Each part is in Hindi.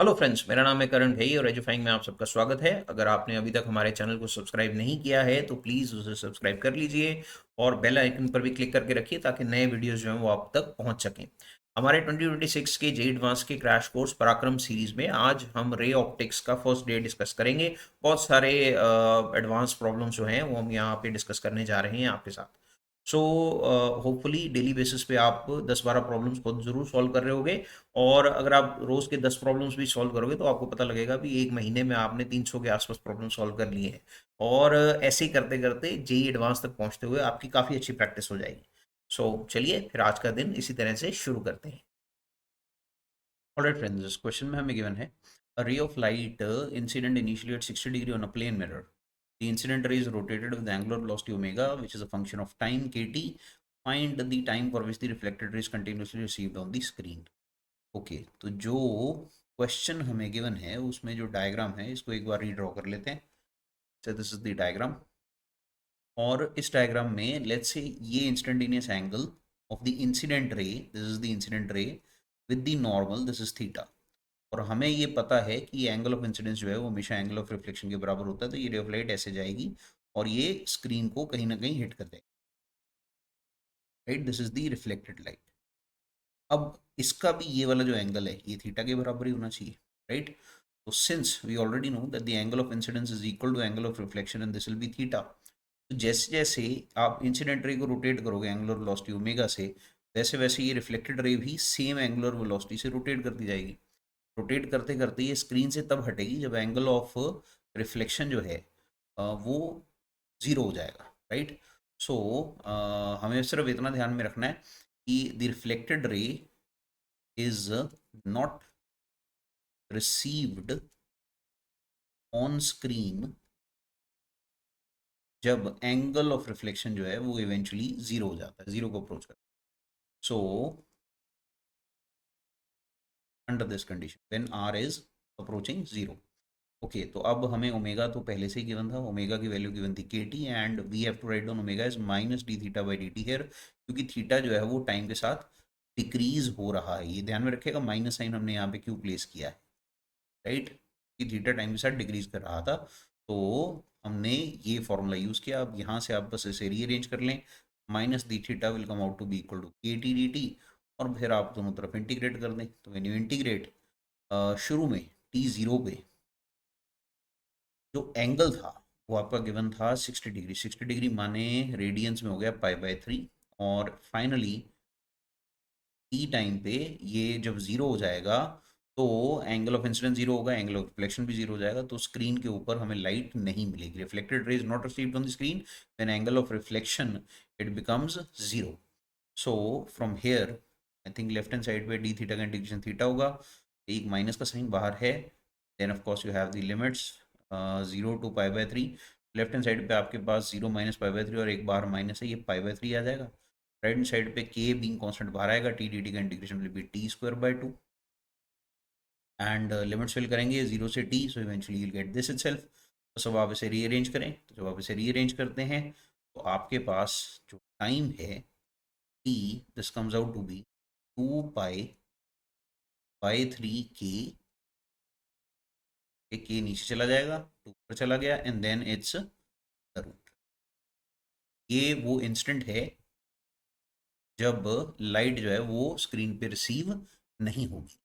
हेलो फ्रेंड्स, मेरा नाम है करण भाई और एजुफाइंग में आप सबका स्वागत है। अगर आपने अभी तक हमारे चैनल को सब्सक्राइब नहीं किया है तो प्लीज़ उसे सब्सक्राइब कर लीजिए और बेल आइकन पर भी क्लिक करके रखिए ताकि नए वीडियोस जो हैं वो आप तक पहुंच सकें। हमारे 2026 के जे एडवांस के क्रैश कोर्स पराक्रम सीरीज में आज हम रे ऑप्टिक्स का फर्स्ट डे डिस्कस करेंगे। बहुत सारे एडवांस प्रॉब्लम्स जो हैं वो हम यहाँ पे डिस्कस करने जा रहे हैं आपके साथ। सो होपफुली डेली बेसिस पे आप 10-12 प्रॉब्लम्स खुद ज़रूर सॉल्व कर रहे होगे। और अगर आप रोज़ के 10 प्रॉब्लम्स भी सॉल्व करोगे तो आपको पता लगेगा भी एक महीने में आपने 300 के आसपास प्रॉब्लम सॉल्व कर लिए हैं। और ऐसे ही करते करते जेई एडवांस तक पहुंचते हुए आपकी काफ़ी अच्छी प्रैक्टिस हो जाएगी। सो चलिए फिर आज का दिन इसी तरह से शुरू करते हैं। Alright friends, this question में हमें given है a ray of light incident initially at 60 degree on a plane mirror. The incident ray is rotated with angular velocity omega, which is a function of time kt. Find the time for which the reflected ray is continuously received on the screen. Okay, तो जो क्वेश्चन हमें गिवन है उसमें जो डायग्राम है इसको एक बार रीड्रॉ कर लेते हैं। So this is the diagram. और इस डायग्राम में लेट्स से ये instantaneous angle of the incident ray, this is the incident ray with the normal, this is theta. और हमें ये पता है कि एंगल ऑफ इंसिडेंस जो है वो हमेशा एंगल ऑफ रिफ्लेक्शन के बराबर होता है, तो ये रे ऑफ लाइट ऐसे जाएगी और ये स्क्रीन को कहीं ना कहीं हिट कर देगी। Right, this is the reflected light. अब इसका भी ये वाला जो एंगल है ये थीटा के बराबर ही होना चाहिए। राइट, तो since we already know that the angle of incidence is equal to angle of reflection and this will be theta. तो जैसे जैसे आप इंसिडेंट रे को रोटेट करोगे एंगुलर वेलोसिटी ओमेगा से, वैसे वैसे ये रिफ्लेक्टेड रे भी सेम एंगुलर वेलोसिटी से रोटेट करती जाएगी। रोटेट करते करते ये स्क्रीन से तब हटेगी जब एंगल ऑफ रिफ्लेक्शन जो है वो ज़ीरो हो जाएगा। राइट, सो हमें सिर्फ इतना ध्यान में रखना है कि the reflected ray is not received on screen जब एंगल ऑफ रिफ्लेक्शन जो है वो इवेंचुअली ज़ीरो हो जाता है, ज़ीरो को अप्रोच करता है। So under this condition when R is approaching zero. Okay, तो अब हमें ओमेगा तो पहले से ही गिवन था, ओमेगा की वैल्यू गिवन थी K T and we have to write down omega is minus D theta by D T here, क्योंकि थीटा जो है वो टाइम के साथ डिक्रीज हो रहा है। ये ध्यान में रखिएगा, माइनस साइन हमने यहाँ पे क्यों प्लेस किया है। राइट, कि थीटा टाइम के साथ डिक्रीज कर रहा था, तो हमने ये फॉर्मूला यूज़ किया। अब यहाँ से आप बस इसे रीअरेंज कर लें, minus D theta will come out to be equal to K T D T, और फिर आप दोनों तरफ इंटीग्रेट कर दें। तो व्हेन यू इंटीग्रेट, शुरू में टी ज़ीरो पे जो एंगल था वो आपका गिवन था 60 डिग्री। 60 डिग्री माने रेडियंस में हो गया पाई/3। और फाइनली टी टाइम पे ये जब ज़ीरो हो जाएगा तो एंगल ऑफ इंसिडेंस ज़ीरो होगा, एंगल ऑफ रिफ्लेक्शन भी ज़ीरो हो जाएगा, तो स्क्रीन के ऊपर हमें लाइट नहीं मिलेगी। Reflected rays not received on the screen when angle of reflection it becomes zero. So from here I think left hand side पे डी थीटा का इंटीग्रेशन थीटा होगा, एक माइनस का साइन बाहर है। Then of course you have the limits 0 to π/3। Left hand side पे आपके पास 0 माइनस π/3 और एक बाहर माइनस है, ये π/3 आ जाएगा। राइट हैंड साइड पे के बीइंग कांस्टेंट बाहर आएगा, टी डी टी का integration will be t² by 2 and limits fill करेंगे 0 से t, so eventually you will get this itself. तो सब आप इसे रीअरेंज करें, तो जब आप इसे रीअरेंज करते हैं तो आपके पास जो टाइम है t, this comes out to be 2π/3 के नीचे चला जाएगा, 2 ऊपर चला गया and then it's the root. ये वो इंस्टेंट है जब लाइट जो है वो स्क्रीन पे रिसीव नहीं होगी।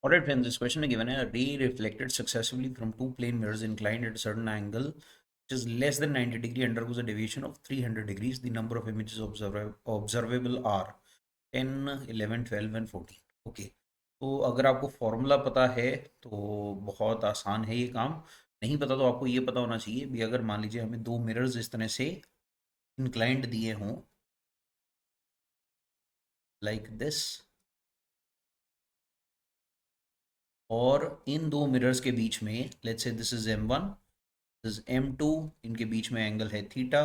Alright friends, this question is given a ray reflected successively from two plane mirrors inclined at a certain angle which is less than 90 degree undergoes a deviation of 300 degrees. The number of images observable are 10, 11, 12 and 14. Okay, तो अगर आपको फॉर्मूला पता है तो बहुत आसान है ये काम। नहीं पता तो आपको ये पता होना चाहिए भी, अगर मान लीजिए हमें दो मिरर्स इस तरह से इंक्लाइंड दिए हों लाइक दिस, और इन दो मिरर्स के बीच में let's say this is M1, this is M2, इनके बीच में एंगल है थीटा,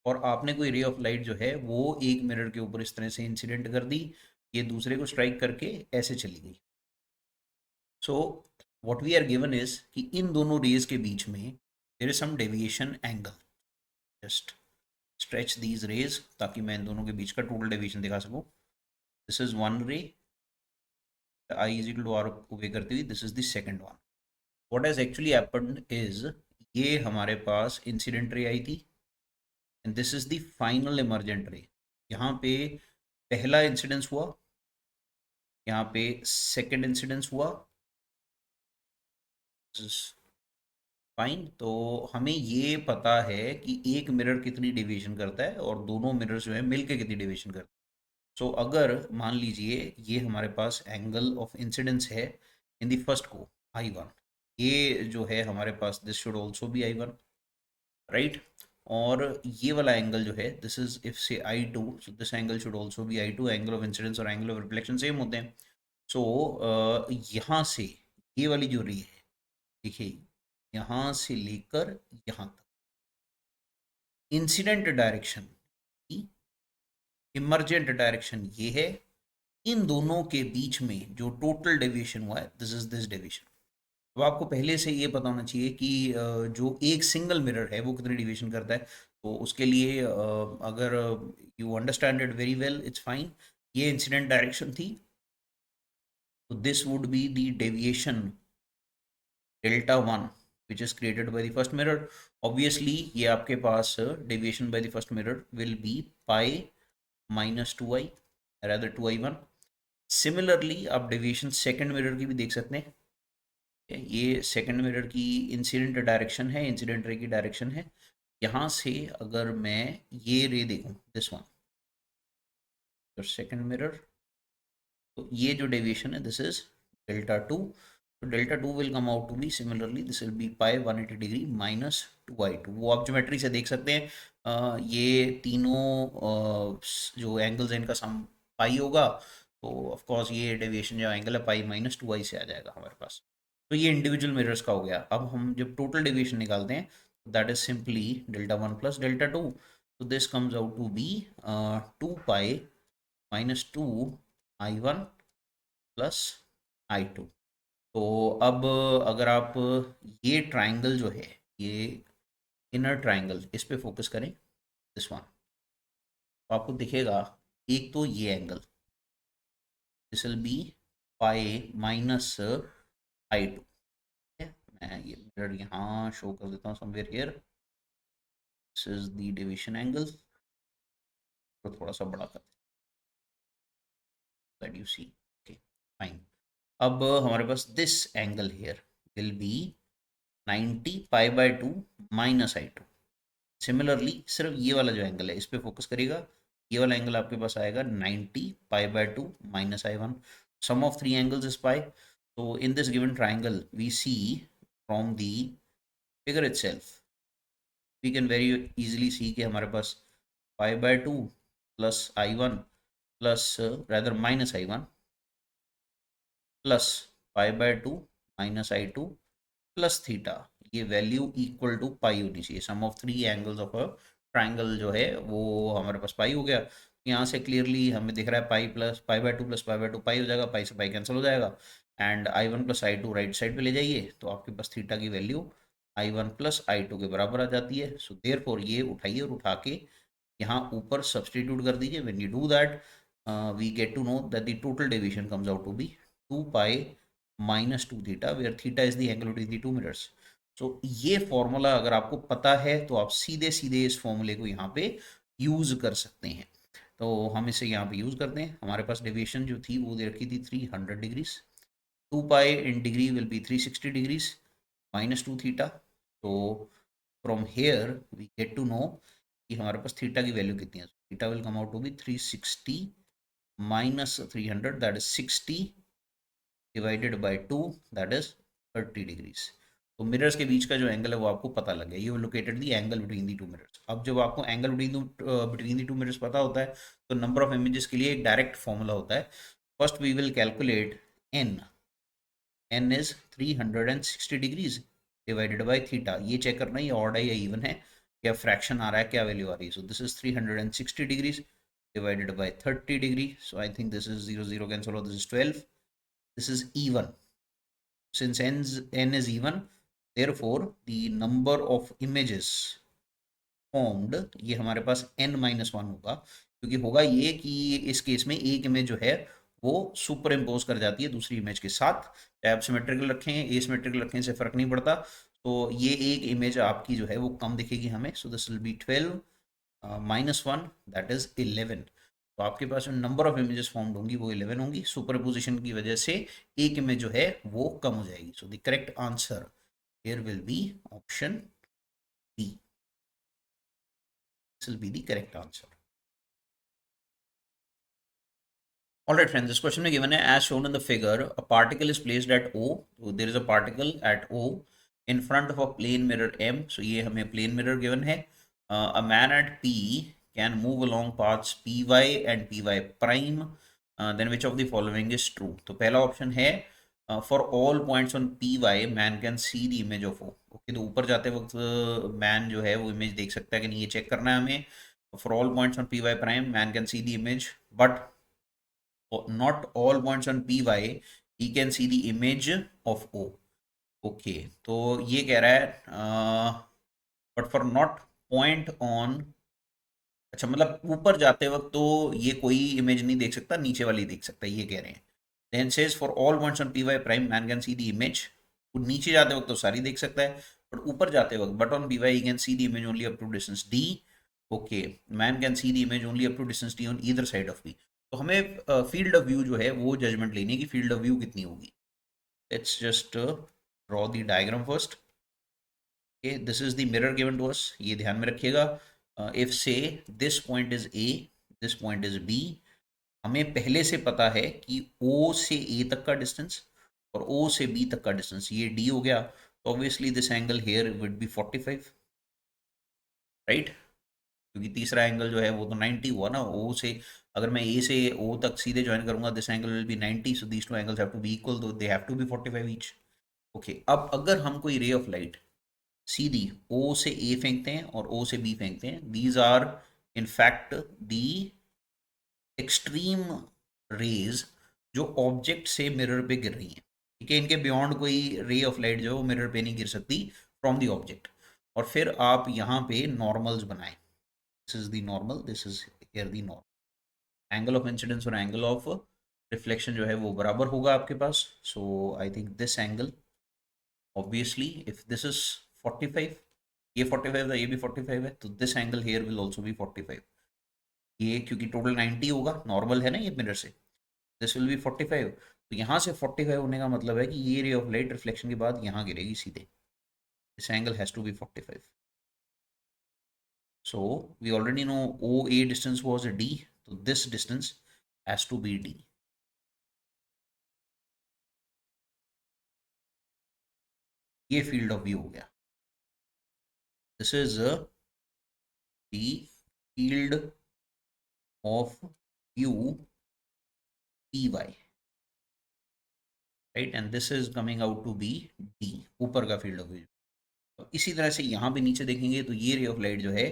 और आपने कोई रे ऑफ लाइट जो है वो एक मिरर के ऊपर इस तरह से इंसिडेंट कर दी, ये दूसरे को स्ट्राइक करके ऐसे चली गई। So what we are given is कि इन दोनों रेज के बीच में there is some deviation angle. Just stretch these rays ताकि मैं इन दोनों के बीच का टोटल डेविएशन दिखा सकूं। दिस इज वन रे आई इज इक्वल टू आर ओबे करती हुई, this is the second one. What has actually happened is, ये हमारे पास इंसिडेंट रे आई थी and this is the final emergent रे. यहाँ पे पहला इंसिडेंस हुआ, यहाँ पे सेकंड इंसिडेंस हुआ, फाइन. तो हमें ये पता है कि एक मिरर कितनी डेविएशन करता है और दोनों मिरर जो है मिलके कितनी डेविएशन करते हैं. सो अगर मान लीजिए ये हमारे पास एंगल ऑफ इंसिडेंस है इन दी फर्स्ट को I1, ये जो है हमारे पास this should also be I1, right. और ये वाला एंगल जो है दिस इज इफ से I2, so this angle should also B I2. Angle of incidence और एंगल ऑफ रिफ्लेक्शन सेम होते हैं. सो यहाँ से ये वाली जो रे है, देखिए यहाँ से लेकर यहाँ तक इंसिडेंट डायरेक्शन की इमर्जेंट डायरेक्शन ये है. इन दोनों के बीच में जो टोटल डेविएशन हुआ है दिस इज दिस डेविएशन. तो आपको पहले से ये पता होना चाहिए कि जो एक सिंगल मिरर है वो कितनी डेविएशन करता है. तो उसके लिए अगर you understand it very well, it's fine. ये इंसिडेंट डायरेक्शन थी, तो this would be the deviation delta one which is created by the first mirror. Obviously ये आपके पास deviation by the first mirror will be pi minus 2i, rather 2i1. Similarly आप deviation second mirror की भी देख सकते हैं. ये second mirror की incident डायरेक्शन है, incident ray की डायरेक्शन है. यहाँ से अगर मैं ये रे देखूँ, this one, तो second mirror, तो ये जो डेविएशन है दिस इज डेल्टा टू. तो delta two will come out to be similarly this will be pi 180 degree minus 2i2. वो आप ज्योमेट्री से देख सकते हैं. ये तीनों जो एंगल्स हैं इनका सम पाई होगा, तो ऑफ कोर्स ये डेविएशन जो एंगल है पाई माइनस 2i से आ जाएगा हमारे पास. तो ये इंडिविजुअल मिरर्स का हो गया. अब हम जब टोटल डेविएशन निकालते हैं that is simply delta one plus delta two. तो this comes out to be 2 pi minus 2i1 plus I2. तो अब अगर आप ये ट्राइंगल जो है, ये इनर ट्राइंगल, इस पे फोकस करें, दिस वन, तो आपको दिखेगा एक तो ये angle this will be pi minus I2. मैं ये मिरर यहाँ शो कर देता हूँ somewhere here. This is the deviation angle. तो थोड़ा सा बड़ा कर that you see. Okay fine. अब हमारे पास this angle here will be 90 pi by 2 minus I2. Similarly सिर्फ ये वाला जो एंगल है इस पे फोकस करिएगा. ये वाला एंगल आपके पास आएगा 90 pi by 2 minus I1. Sum of three angles is pi. तो in this given triangle we see from the figure itself we can very easily see कि हमारे पास pi by 2 plus I1 plus rather minus I1 plus pi by 2 minus I2 plus theta, ये वैल्यू इक्वल टू पाई होनी चाहिए. Sum of three angles of a triangle जो है वो हमारे पास पाई हो गया. यहाँ से क्लियरली हमें दिख रहा है pi plus pi by two plus pi by two pi हो जाएगा. पाई से पाई कैंसिल हो जाएगा and I1 plus I2 right side पे ले जाइए तो आपके पास थीटा की वैल्यू I1 प्लस I2 के बराबर आ जाती है. सो देयरफॉर ये उठाइए और उठा के यहाँ ऊपर सब्सटीट्यूट कर दीजिए. When you do that we get to know that the total deviation comes out to be 2 pi minus 2 theta where theta is the angle between the two mirrors. So ये फॉर्मूला अगर आपको पता है तो आप सीधे सीधे इस फॉर्मूले को यहाँ पे यूज कर सकते हैं. तो हम इसे यहाँ पे यूज करते हैं. हमारे पास डेविएशन जो थी वो दे रखी थी 300 degrees. 2 pi in degree will be 360 degrees minus 2 theta. तो from here we get to know कि हमारे पास थीटा की वैल्यू कितनी है. Theta will come out to be 360 minus 300 that is 60 divided by 2 that is 30 degrees. तो मिरर्स के बीच का जो एंगल है वो आपको पता लग गया. You located the angle between the two mirrors. अब जब आपको angle between the two mirrors पता होता है तो नंबर ऑफ इमेजेस के लिए एक डायरेक्ट फॉर्मूला होता है. First we will calculate n. n is 360 degrees divided by theta. ये चेक करना ये ऑड है या इवन है, क्या फ्रैक्शन आ रहा है, क्या वैल्यू आ रही है. So this is 360 degrees divided bye 30 degree. So I think this is 0 0 cancel हो, this is 12. This is even. Since n is even, therefore the number of images formed ये हमारे पास n minus 1 होगा. क्योंकि होगा ये कि इस केस में एक इमेज जो है वो सुपर इम्पोज कर जाती है दूसरी इमेज के साथ। चाहे आप सिमेट्रिकल रखें एसिमेट्रिकल रखें, से फर्क नहीं पड़ता। तो ये एक इमेज आपकी जो है वो कम दिखेगी हमें। सो this will B 12 -1 that is 11। तो आपके पास जो नंबर ऑफ इमेजेस फॉर्म्ड होंगी वो 11 होंगी। सुपरपोजिशन की वजह से एक इमेज जो है वो कम हो जाएगी। So the correct answer here will be option B. This will be the correct answer. All right, friends, this question is given as shown in the figure. A particle is placed at O. So there is a particle at O in front of a plane mirror M. So ये हमें plane mirror given है. A man at P can move along paths PY and PY prime. Then which of the following is true? तो पहला option है for all points on PY man can see the image of O. Okay, तो ऊपर जाते वक्त man जो है वो image देख सकता है कि नहीं, ये check करना है हमें. For all points on PY prime man can see the image, but not all points on PY he can see the image of O. Okay, तो ये कह रहा है but for not point on, अच्छा मतलब ऊपर जाते वक्त तो ये कोई इमेज नहीं देख सकता, नीचे वाली देख सकता है, ये कह रहे हैं. Then says for all points on P Y prime man can see the image. नीचे जाते वक्त तो सारी देख सकता है, बट ऊपर जाते वक्त but on P Y can see the image only up to distance D. Okay, man can see the image only up to distance D on either side of B. तो हमें फील्ड ऑफ व्यू जो है वो जजमेंट लेनी है कि फील्ड ऑफ व्यू कितनी होगी. Let's just draw the diagram first. Okay, this is the mirror given to us. ये ध्यान में रखिएगा. If say this point is A, this point is B, हमें पहले से पता है कि O से A तक का डिस्टेंस और O से B तक का डिस्टेंस ये D हो गया. तो obviously this angle here would be 45, right, क्योंकि तीसरा एंगल जो है वो तो 90 हुआ ना. O से अगर मैं A से O तक सीधे ज्वाइन करूंगा, this angle will be 90. So these two angles have to be equal, तो they have to be 45 each. Okay, अब अगर हम कोई रे ऑफ लाइट सीधी O से A फेंकते हैं और O से B फेंकते हैं, these are in fact the extreme rays जो ऑब्जेक्ट से मिरर पे गिर रही हैं. ठीक है, इनके बियॉन्ड कोई रे ऑफ लाइट जो मिरर पे नहीं गिर सकती फ्रॉम दी ऑब्जेक्ट. और फिर आप यहाँ पे नॉर्मल्स बनाएं. This is the normal, this is here the normal. Angle of incidence और एंगल ऑफ रिफ्लेक्शन जो है वो बराबर होगा आपके पास. So I think this angle obviously if this is 45, ये 45 था, ये भी 45 है, तो this angle here will also be 45. ये क्योंकि टोटल 90 होगा, नॉर्मल है ना ये मिरर से, दिस विल बी 45. तो यहाँ से 45 होने का मतलब है कि ये रे ऑफ लाइट रिफ्लेक्शन के बाद यहाँ गिरेगी सीधे. This angle has to be 45. So we already know O A distance was d, तो this distance has to be d. ये फील्ड ऑफ व्यू हो गया. This is the field of view P Y, right, and this is coming out to be d, ऊपर का फील्ड ऑफ व्यू. इसी तरह से यहाँ भी नीचे देखेंगे तो ये रे ऑफ लाइट जो है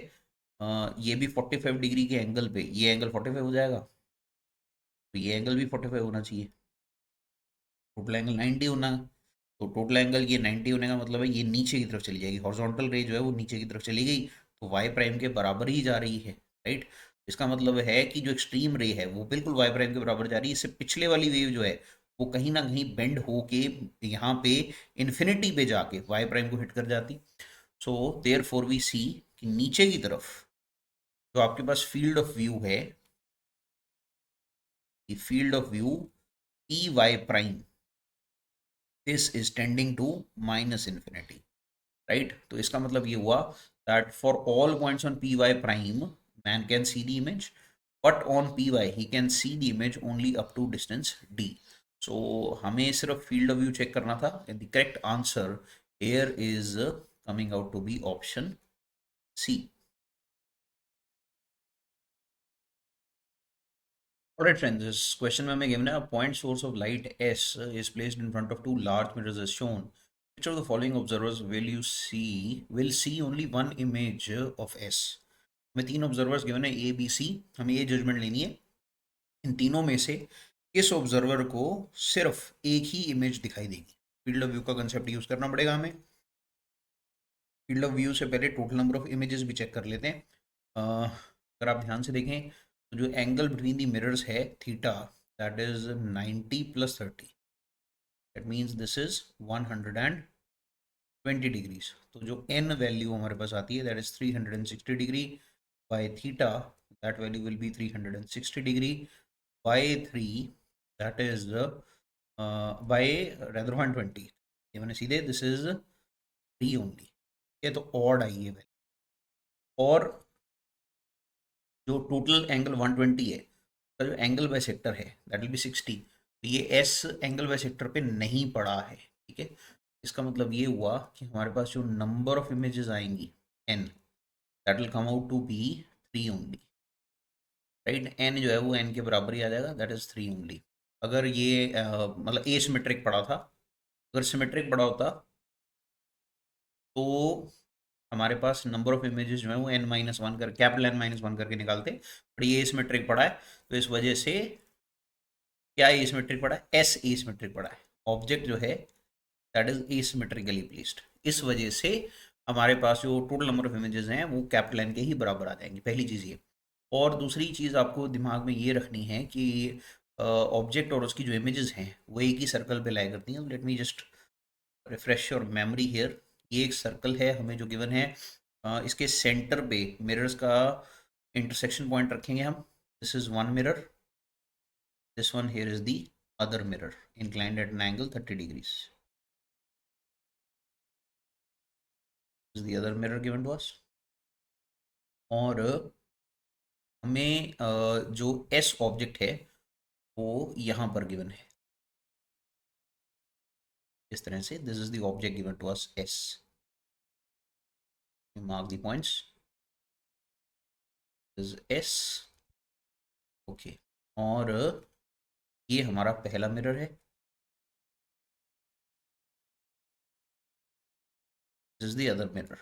ये भी 45 डिग्री के एंगल पे, ये एंगल 45 हो जाएगा, तो ये एंगल भी 45 होना चाहिए. टोटल एंगल 90 होना, तो टोटल एंगल ये 90 होने का मतलब है ये नीचे की तरफ चली जाएगी. हॉरिजॉन्टल रे जो है वो नीचे की तरफ चली गई, तो वाई प्राइम के बराबर ही जा रही है, राइट. इसका मतलब है कि जो एक्सट्रीम रे है वो बिल्कुल वाई प्राइम के बराबर जा रही है. इससे पिछले वाली वेव जो है वो कहीं ना कहीं बेंड होके यहाँ पे इन्फिनिटी पे जाके वाई प्राइम को हिट कर जाती. So therefore we see कि नीचे की तरफ जो आपके पास फील्ड ऑफ व्यू है, field of view P Y prime, this is tending to minus infinity, right. तो इसका मतलब ये हुआ that for all points on P Y prime man can see the image, but on P Y he can see the image only up to distance d. So हमें सिर्फ फील्ड ऑफ व्यू चेक करना था. The correct answer here is coming out to be option C. Alright friends, this question में हमें given है a point source of light S is placed in front of two large mirrors as shown. Which of the following observers will see only one image of S? हमें तीन observers given है A, B, C. हमें ये judgment लेनी है इन तीनों में से किस observer को सिर्फ एक ही image दिखाई देगी. Field of view का concept यूज करना पड़ेगा हमें. Field of view से पहले total number of images भी चेक कर लेते हैं. अगर आप ध्यान से देखें तो जो एंगल बिटवीन दी मिरर्स है theta, that is 90 plus 30. That means this is 120 degrees. तो जो n वैल्यू हमारे पास आती है, that is 360 degree by theta, that value will be 360 degree by 3, that is by rather 120. ये मैंने सीधे this is 3 only. ये तो odd आई है वैल्यू। और जो टोटल एंगल 120 है, उसका जो एंगल बाय सेक्टर है दैट विल बी 60। तो ये एस एंगल बाय सेक्टर पे नहीं पड़ा है, ठीक है। इसका मतलब ये हुआ कि हमारे पास जो नंबर ऑफ इमेजेस आएंगी N, that will come out to be 3 only, right. N जो है वो एन के बराबर ही आ जाएगा, दैट इज 3 ओनली। अगर ये मतलब ए सिमेट्रिक पड़ा था, अगर सिमेट्रिक पड़ा होता तो हमारे पास नंबर ऑफ इमेजेस जो है वो n-1 कर कैपिटल n-1 करके निकालते, बट ये एसिमेट्रिक पड़ा है तो इस वजह से क्या एसिमेट्रिक पड़ा है, एस एसिमेट्रिक पड़ा है। ऑब्जेक्ट जो है दैट इज एसिमेट्रिकली प्लेस्ड, इस वजह से हमारे पास जो टोटल नंबर ऑफ इमेजेस हैं वो कैपिटल एन के ही बराबर आ जाएंगे, पहली चीज़ ये। और दूसरी चीज़ आपको दिमाग में ये रखनी है कि ऑब्जेक्ट और उसकी जो इमेजेस हैं वो एक ही सर्कल पे लाई करती हैं। Let me just refresh your memory here. ये एक सर्कल है हमें जो गिवन है, इसके सेंटर पे मिरर्स का इंटरसेक्शन पॉइंट रखेंगे हम। This is one mirror, this one here is the other mirror inclined at an angle 30 degrees. This is the other mirror given to us. और हमें जो एस ऑब्जेक्ट है वो यहाँ पर गिवन है इस तरह से। This is the object given to us S, mark the points, this S, okay. और ये हमारा पहला मिरर है, this is the other mirror,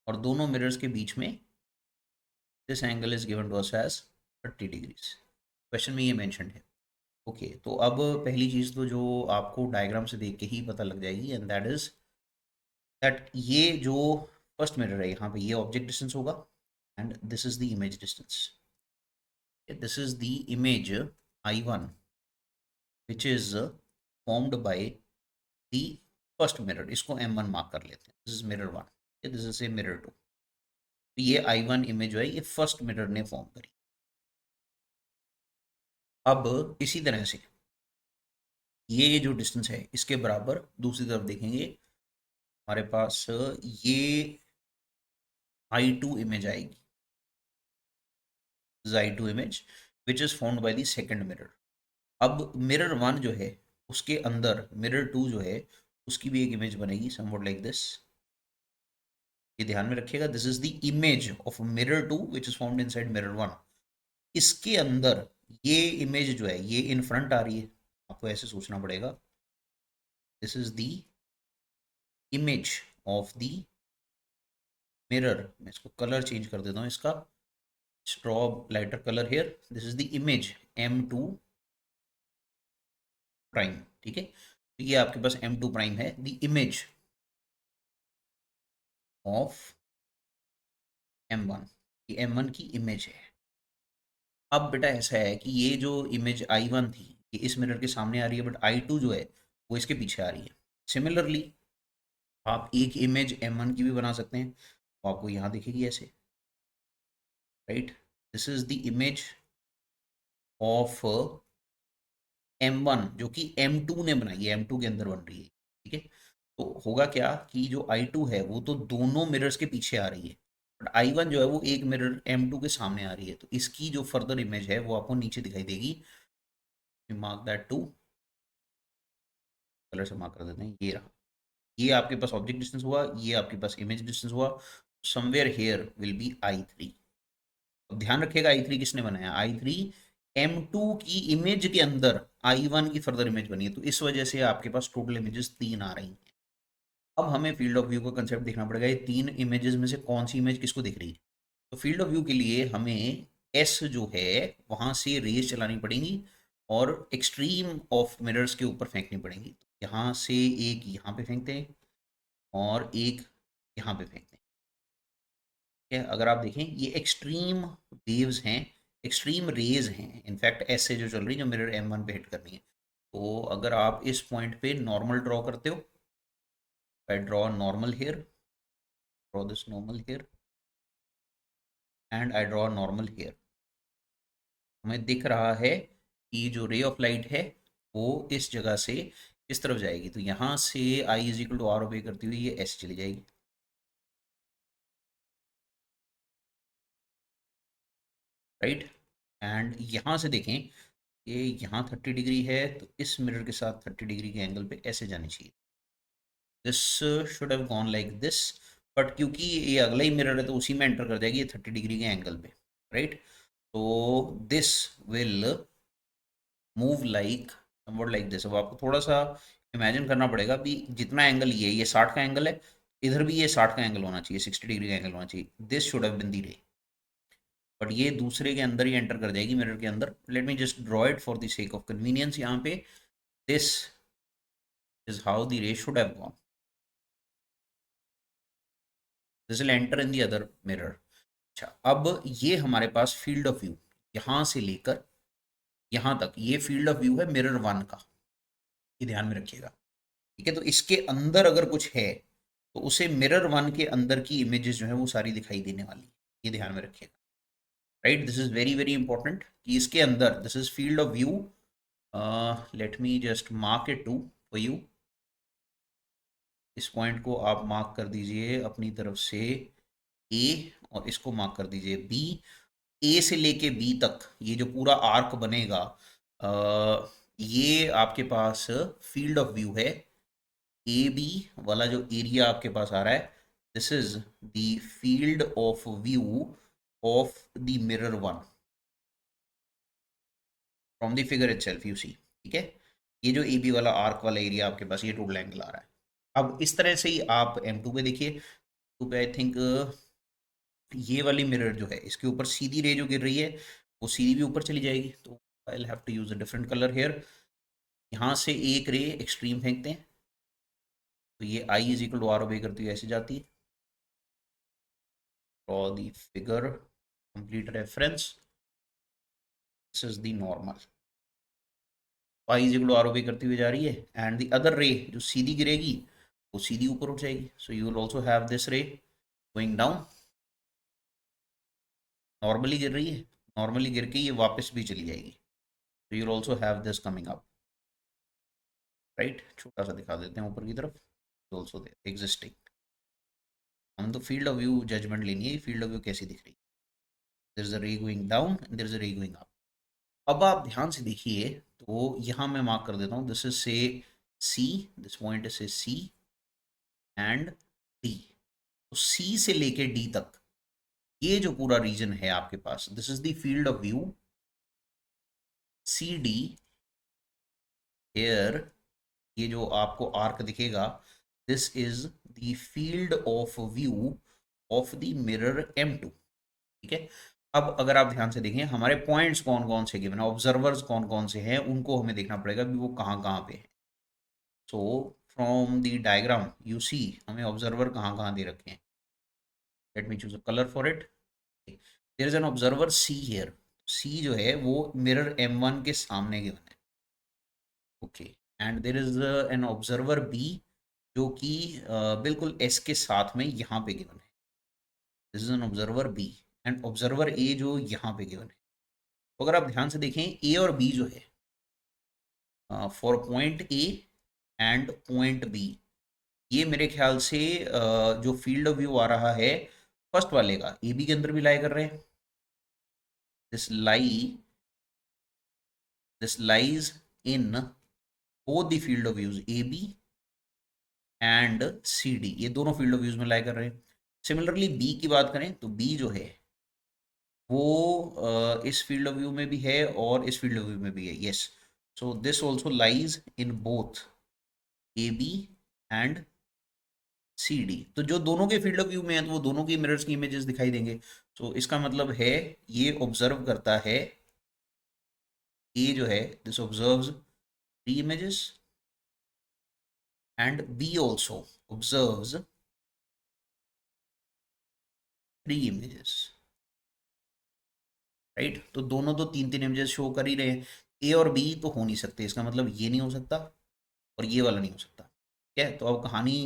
और दोनों मिरर्स के बीच में this angle is given to us as 30 degrees। Question में ये मेंशन है, ओके। तो अब पहली चीज़ तो जो आपको डायग्राम से देख के ही पता लग जाएगी, एंड दैट इज दैट ये जो फर्स्ट मिरर है यहाँ पे ये ऑब्जेक्ट डिस्टेंस होगा, and this is the image distance. This is the image I1 which is formed by the first mirror। इसको M1 मार्क कर लेते हैं, this is mirror 1, this is a mirror 2। तो ये I1 इमेज जो है ये फर्स्ट मिरर ने फॉर्म करी। अब इसी तरह से ये जो डिस्टेंस है इसके बराबर दूसरी तरफ देखेंगे, हमारे पास ये I2 इमेज आएगी, I2 image which is formed by the second mirror. अब मिरर 1 जो है उसके अंदर मिरर 2 जो है उसकी भी एक इमेज बनेगी समवॉट लाइक दिस। ये ध्यान में रखिएगा, this is the image of mirror 2 which is formed inside mirror 1। इसके अंदर ये इमेज जो है ये इन फ्रंट आ रही है, आपको ऐसे सोचना पड़ेगा। This is the image of the mirror, मैं इसको कलर चेंज कर देता हूँ इसका, strobe lighter colour here. This is the image M2 prime, ठीक है। तो ये आपके पास M2 प्राइम है, द इमेज ऑफ M1, ये M1 की इमेज है। अब बेटा ऐसा है कि ये जो इमेज I1 थी ये इस मिरर के सामने आ रही है, बट I2 जो है वो इसके पीछे आ रही है। सिमिलरली आप एक इमेज M1 की भी बना सकते हैं, तो आपको यहाँ दिखेगी ऐसे, right. This is the image of M1 जो कि M2 ने बनाई है, M2 के अंदर बन रही है, ठीक है। तो होगा क्या कि जो I2 है वो तो दोनों मिरर्स के पीछे आ रही है, बट I1 जो है वो एक मिरर M2 के सामने आ रही है। तो इसकी जो फर्दर इमेज है वो आपको नीचे दिखाई देगी। मार्क दैट टू, कलर से मार्क कर देते हैं, ये रहा। ये आपके पास ऑब्जेक्ट डिस्टेंस हुआ, ये आपके पास इमेज डिस्टेंस हुआ। Somewhere here will B I3। अब ध्यान रखिएगा I3 किसने बनाया, I3 M2 की इमेज के अंदर I1 की फर्दर इमेज बनी है, तो इस वजह से आपके पास टोटल इमेजेस 3 आ रही हैं। अब हमें फील्ड ऑफ व्यू का कंसेप्ट देखना पड़ेगा, ये 3 इमेजेस में से कौन सी इमेज किसको दिख रही है। तो फील्ड ऑफ व्यू के लिए हमें एस जो है वहां से रेज चलानी पड़ेंगी और एक्सट्रीम ऑफ मिरर्स के ऊपर फेंकनी पड़ेंगी। यहाँ से एक यहाँ पे फेंकते हैं और एक यहाँ पे फेंकते हैं, ठीक है। अगर आप देखें ये एक्सट्रीम वेव्स हैं एक्सट्रीम रेज हैं इनफैक्ट एस से जो चल रही, जो मिरर M1 पे हिट करनी है। तो अगर आप इस पॉइंट पे नॉर्मल ड्रॉ करते हो, I draw normal here, draw this normal here and I draw normal here, हमें दिख रहा है कि जो रे ऑफ लाइट है वो इस जगह से इस तरफ जाएगी, तो यहाँ से आई इज इक्वल टू आर ओबे करती हुई ये एस चली जाएगी, राइट। एंड यहाँ से देखें, ये यहाँ 30 डिग्री है, तो इस मिरर के साथ 30 डिग्री के एंगल पे ऐसे जानी चाहिए, this should have gone like this, but क्योंकि ये अगला ही मिरर है तो उसी में एंटर कर जाएगी ये 30 डिग्री के एंगल पे, राइट। तो this will move like somewhat like this. अब आपको थोड़ा सा इमेजिन करना पड़ेगा भी, जितना एंगल ये 60 का एंगल है, इधर भी ये 60 का एंगल होना चाहिए, 60 डिग्री का एंगल होना चाहिए, this should have been the ray, but ये दूसरे के अंदर ही एंटर कर जाएगी मिरर के अंदर। Late me just draw it for the sake of convenience, यहाँ पे दिस इज हाउ द रे should have gone, this will enter in the other mirror. अच्छा, अब ये हमारे पास फील्ड ऑफ व्यू यहाँ से लेकर यहाँ तक, ये फील्ड ऑफ व्यू है मिरर 1 का, ये ध्यान में रखिएगा, ठीक है। तो इसके अंदर अगर कुछ है तो उसे मिरर 1 के अंदर की इमेजेस जो है वो सारी दिखाई देने वाली है, ये ध्यान में रखिएगा, right. This is very very important कि इसके अंदर this is field of view, let me just mark it to for you, इस पॉइंट को आप मार्क कर दीजिए अपनी तरफ से ए, और इसको मार्क कर दीजिए बी। ए से लेके बी तक ये जो पूरा आर्क बनेगा, ये आपके पास फील्ड ऑफ व्यू है। ए बी वाला जो एरिया आपके पास आ रहा है, this is the field of view of the mirror 1 from the figure itself, you see, ठीक है। ये जो ए बी वाला आर्क वाला एरिया आपके पास, ये टोटल एंगल आ रहा है। अब इस तरह से ही आप M2 पे देखिए, टू पे आई थिंक ये वाली मिरर जो है इसके ऊपर सीधी रे जो गिर रही है वो सीधी भी ऊपर चली जाएगी, तो I will have to use a different colour here. यहाँ से एक रे एक्सट्रीम फेंकते हैं, तो ये I is equal to R ओबे करती हुई ऐसे जाती है, draw the figure, complete reference, this is the normal, y is equal to R ओबे करती हुई जा रही है, एंड द अदर रे जो सीधी गिरेगी वो सीधी ऊपर उठ जाएगी, so you will also have this रे गोइंग डाउन, नॉर्मली गिर रही है, नॉर्मली गिर के ये वापस भी चली जाएगी, so you will also have this coming up, right। छोटा सा दिखा देते हैं ऊपर की तरफ, ऑल्सो देयर एग्जिस्टिंग, हम तो फील्ड ऑफ व्यू जजमेंट लेनी है, फील्ड ऑफ व्यू कैसी दिख रही है, there is a ray going down and there is a ray going up. अब आप ध्यान से देखिए, तो यहाँ मैं मार्क कर देता हूँ, दिस इज से सी, दिस पॉइंट इज से सी एंड डी, तो सी से लेके डी तक ये जो पूरा रीजन है आपके पास, this is the field of view C D here, ये जो आपको आर्क दिखेगा, this is the field of view of the mirror M2, ठीक है। अब अगर आप ध्यान से देखें, हमारे पॉइंट्स कौन कौन से गिवन है, ऑब्जर्वर्स कौन कौन से हैं, उनको हमें देखना पड़ेगा भी वो कहाँ कहाँ पे है। So from the diagram you see हमें ऑब्जर्वर कहाँ कहाँ दे रखे हैं, let me choose a colour for it, there is an observer C here, C जो है वो मिरर M1 के सामने गिवन है, okay. And there is an observer B जो कि बिल्कुल एस के साथ में यहाँ पे गिवन है, this is an observer B, and observer A जो यहाँ पे गिवन है। तो अगर आप ध्यान से देखें, ए और बी जो है, for point A and point B, ये मेरे ख्याल से जो फील्ड ऑफ व्यू आ रहा है फर्स्ट वाले का, ए बी के अंदर भी लाई कर रहे हैं, this lie, this lies in both the field of views A B and C D, ये दोनों फील्ड ऑफ व्यूज में लाई कर रहे हैं। सिमिलरली बी की बात करें तो बी जो है वो इस फील्ड ऑफ व्यू में भी है और इस फील्ड ऑफ व्यू में भी है, yes. So this also lies in both A B and C D, तो जो दोनों के फील्ड ऑफ व्यू में है तो वो दोनों की मिरर्स की इमेजेस दिखाई देंगे। तो इसका मतलब है ये ऑब्जर्व करता है, ए जो है this observes 3 images and B also observes 3 images, right. तो दोनों तो तीन तीन इमेजेस शो कर ही रहे हैं, ए और बी तो हो नहीं सकते, इसका मतलब ये नहीं हो सकता और ये वाला नहीं हो सकता। ठीक है, तो अब कहानी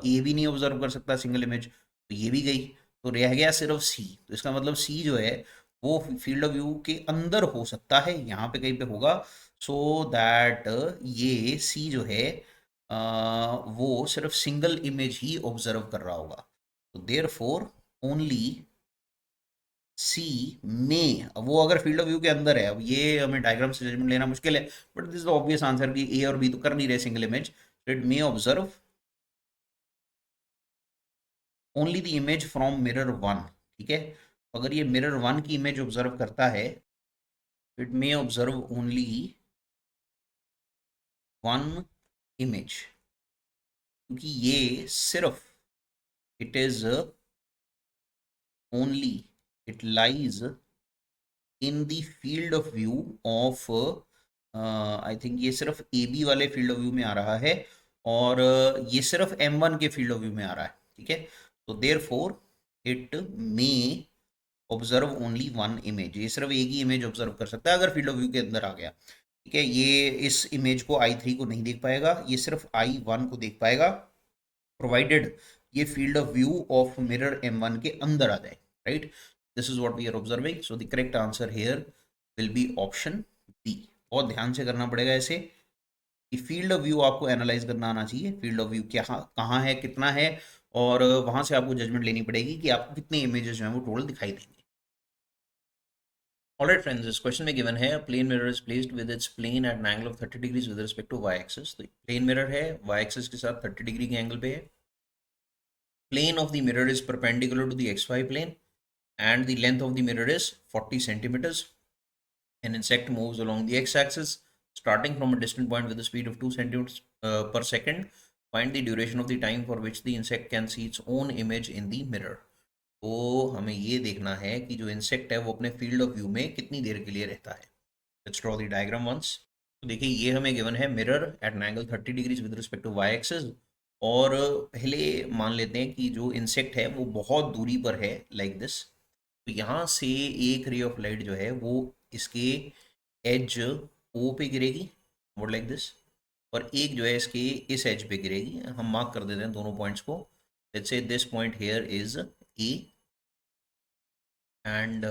ए भी नहीं ऑब्जर्व कर सकता सिंगल इमेज, तो ये भी गई, तो रह गया सिर्फ सी। तो इसका मतलब सी जो है वो फील्ड ऑफ व्यू के अंदर हो सकता है, यहाँ पे कहीं पे होगा। सो दैट ये सी जो है वो सिर्फ सिंगल इमेज ही ऑब्जर्व कर रहा होगा। तो देयर फोर ओनली सी में, अब वो अगर फील्ड ऑफ व्यू के अंदर है, अब ये हमें डायग्राम से जजमेंट लेना मुश्किल है, but this is the obvious answer कि ए और बी तो कर नहीं रहे single image, it may observe only the image from mirror one. ठीक है, अगर ये मिरर वन की इमेज ऑब्जर्व करता है, it may observe only one image, क्योंकि ये सिर्फ it is only, it lies in the field of view of, I think ये सिर्फ ए बी वाले फील्ड ऑफ व्यू में आ रहा है, और ये सिर्फ एम वन के फील्ड ऑफ व्यू में आ रहा है। ठीक है, तो therefore it may observe only one image, ये सिर्फ एक ही इमेज ऑब्जर्व कर सकता है अगर फील्ड ऑफ व्यू के अंदर आ गया। ठीक है, ये इस इमेज को आई थ्री को नहीं देख पाएगा, ये सिर्फ आई वन को देख पाएगा, प्रोवाइडेड ये field of view of mirror M one के अंदर आ जाए। Right, this is what we are observing, so the correct answer here will be option B. बहुत ध्यान से करना पड़ेगा ऐसे, कि फील्ड ऑफ व्यू आपको एनालाइज करना आना चाहिए, फील्ड ऑफ व्यू क्या कहाँ है, कितना है, और वहां से आपको जजमेंट लेनी पड़ेगी कि आपको कितने इमेजेस जो हैं वो टोटल दिखाई देंगे। ऑलराइट फ्रेंड्स, इस क्वेश्चन में गिवन है plane mirror is placed with its plane at an angle of 30 degrees with respect to Y axis. तो प्लेन मिरर है, वाई एक्सिस के साथ 30 डिग्री के एंगल पे है। Plane of the mirror is perpendicular to the X Y plane and the length of the mirror is 40 centimeters. An insect moves along the x-axis starting from a distant point with a speed of 2 centimeters per second. Find the duration of the time for which the insect can see its own image in the mirror. तो हमें ये देखना है कि जो इंसेक्ट है वो अपने फील्ड ऑफ व्यू में कितनी देर के लिए रहता है। Let's draw the diagram once. तो देखिए ये हमें गिवन है mirror at an angle 30 degrees with respect to Y axis, और पहले मान लेते हैं कि जो इंसेक्ट है वो बहुत दूरी पर है, लाइक दिस। तो यहाँ से एक रे ऑफ लाइट जो है वो इसके एज ओ पे गिरेगी, मोड लाइक दिस, और एक जो है इसके इस एज पे गिरेगी। हम मार्क कर देते हैं दोनों पॉइंट्स को। Let's say this point here is A and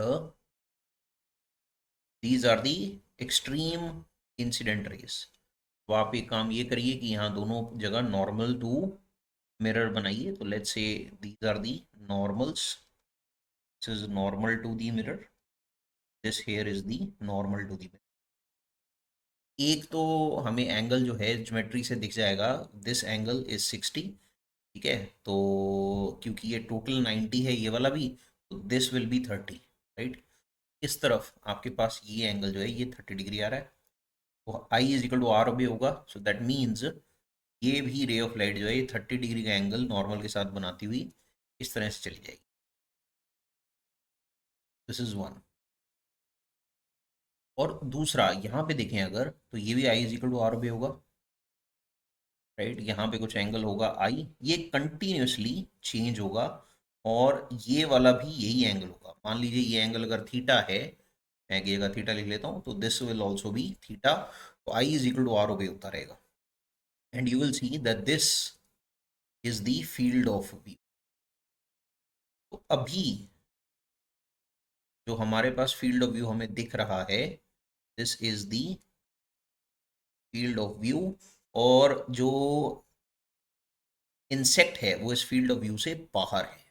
these are the extreme incident rays. तो आप एक काम ये करिए कि यहाँ दोनों जगह नॉर्मल टू मिरर बनाइए। तो let's say these are the normals, this is normal to the mirror, this here is the normal to the mirror. एक तो हमें एंगल जो है ज्योमेट्री से दिख जाएगा, दिस एंगल इज 60। ठीक है, तो क्योंकि ये टोटल 90 है ये वाला भी, तो दिस विल बी 30। राइट, इस तरफ आपके पास ये एंगल जो है ये 30 डिग्री आ रहा है, तो आई इज इक्वल टू आर भी होगा। सो दैट मीन्स ये भी रे ऑफ लाइट जो है ये 30 डिग्री का एंगल नॉर्मल के साथ बनाती हुई इस तरह से चली जाएगी। This is one. और दूसरा यहाँ पे देखें अगर, तो ये भी आई इज इक्वल टू आर भी होगा। राइट, यहाँ पे कुछ एंगल होगा आई, ये कंटिन्यूसली चेंज होगा, और ये वाला भी यही एंगल होगा। मान लीजिए ये एंगल अगर थीटा है, मैं एक जगह थीटा लिख लेता हूँ, तो this will also be theta. तो आई इज इक्वल टू आर ओबे होता रहेगा, and you will see that this is the field of view. तो अभी जो हमारे पास फील्ड ऑफ व्यू हमें दिख रहा है, this is the field of view, और जो इंसेक्ट है वो इस फील्ड ऑफ व्यू से बाहर है।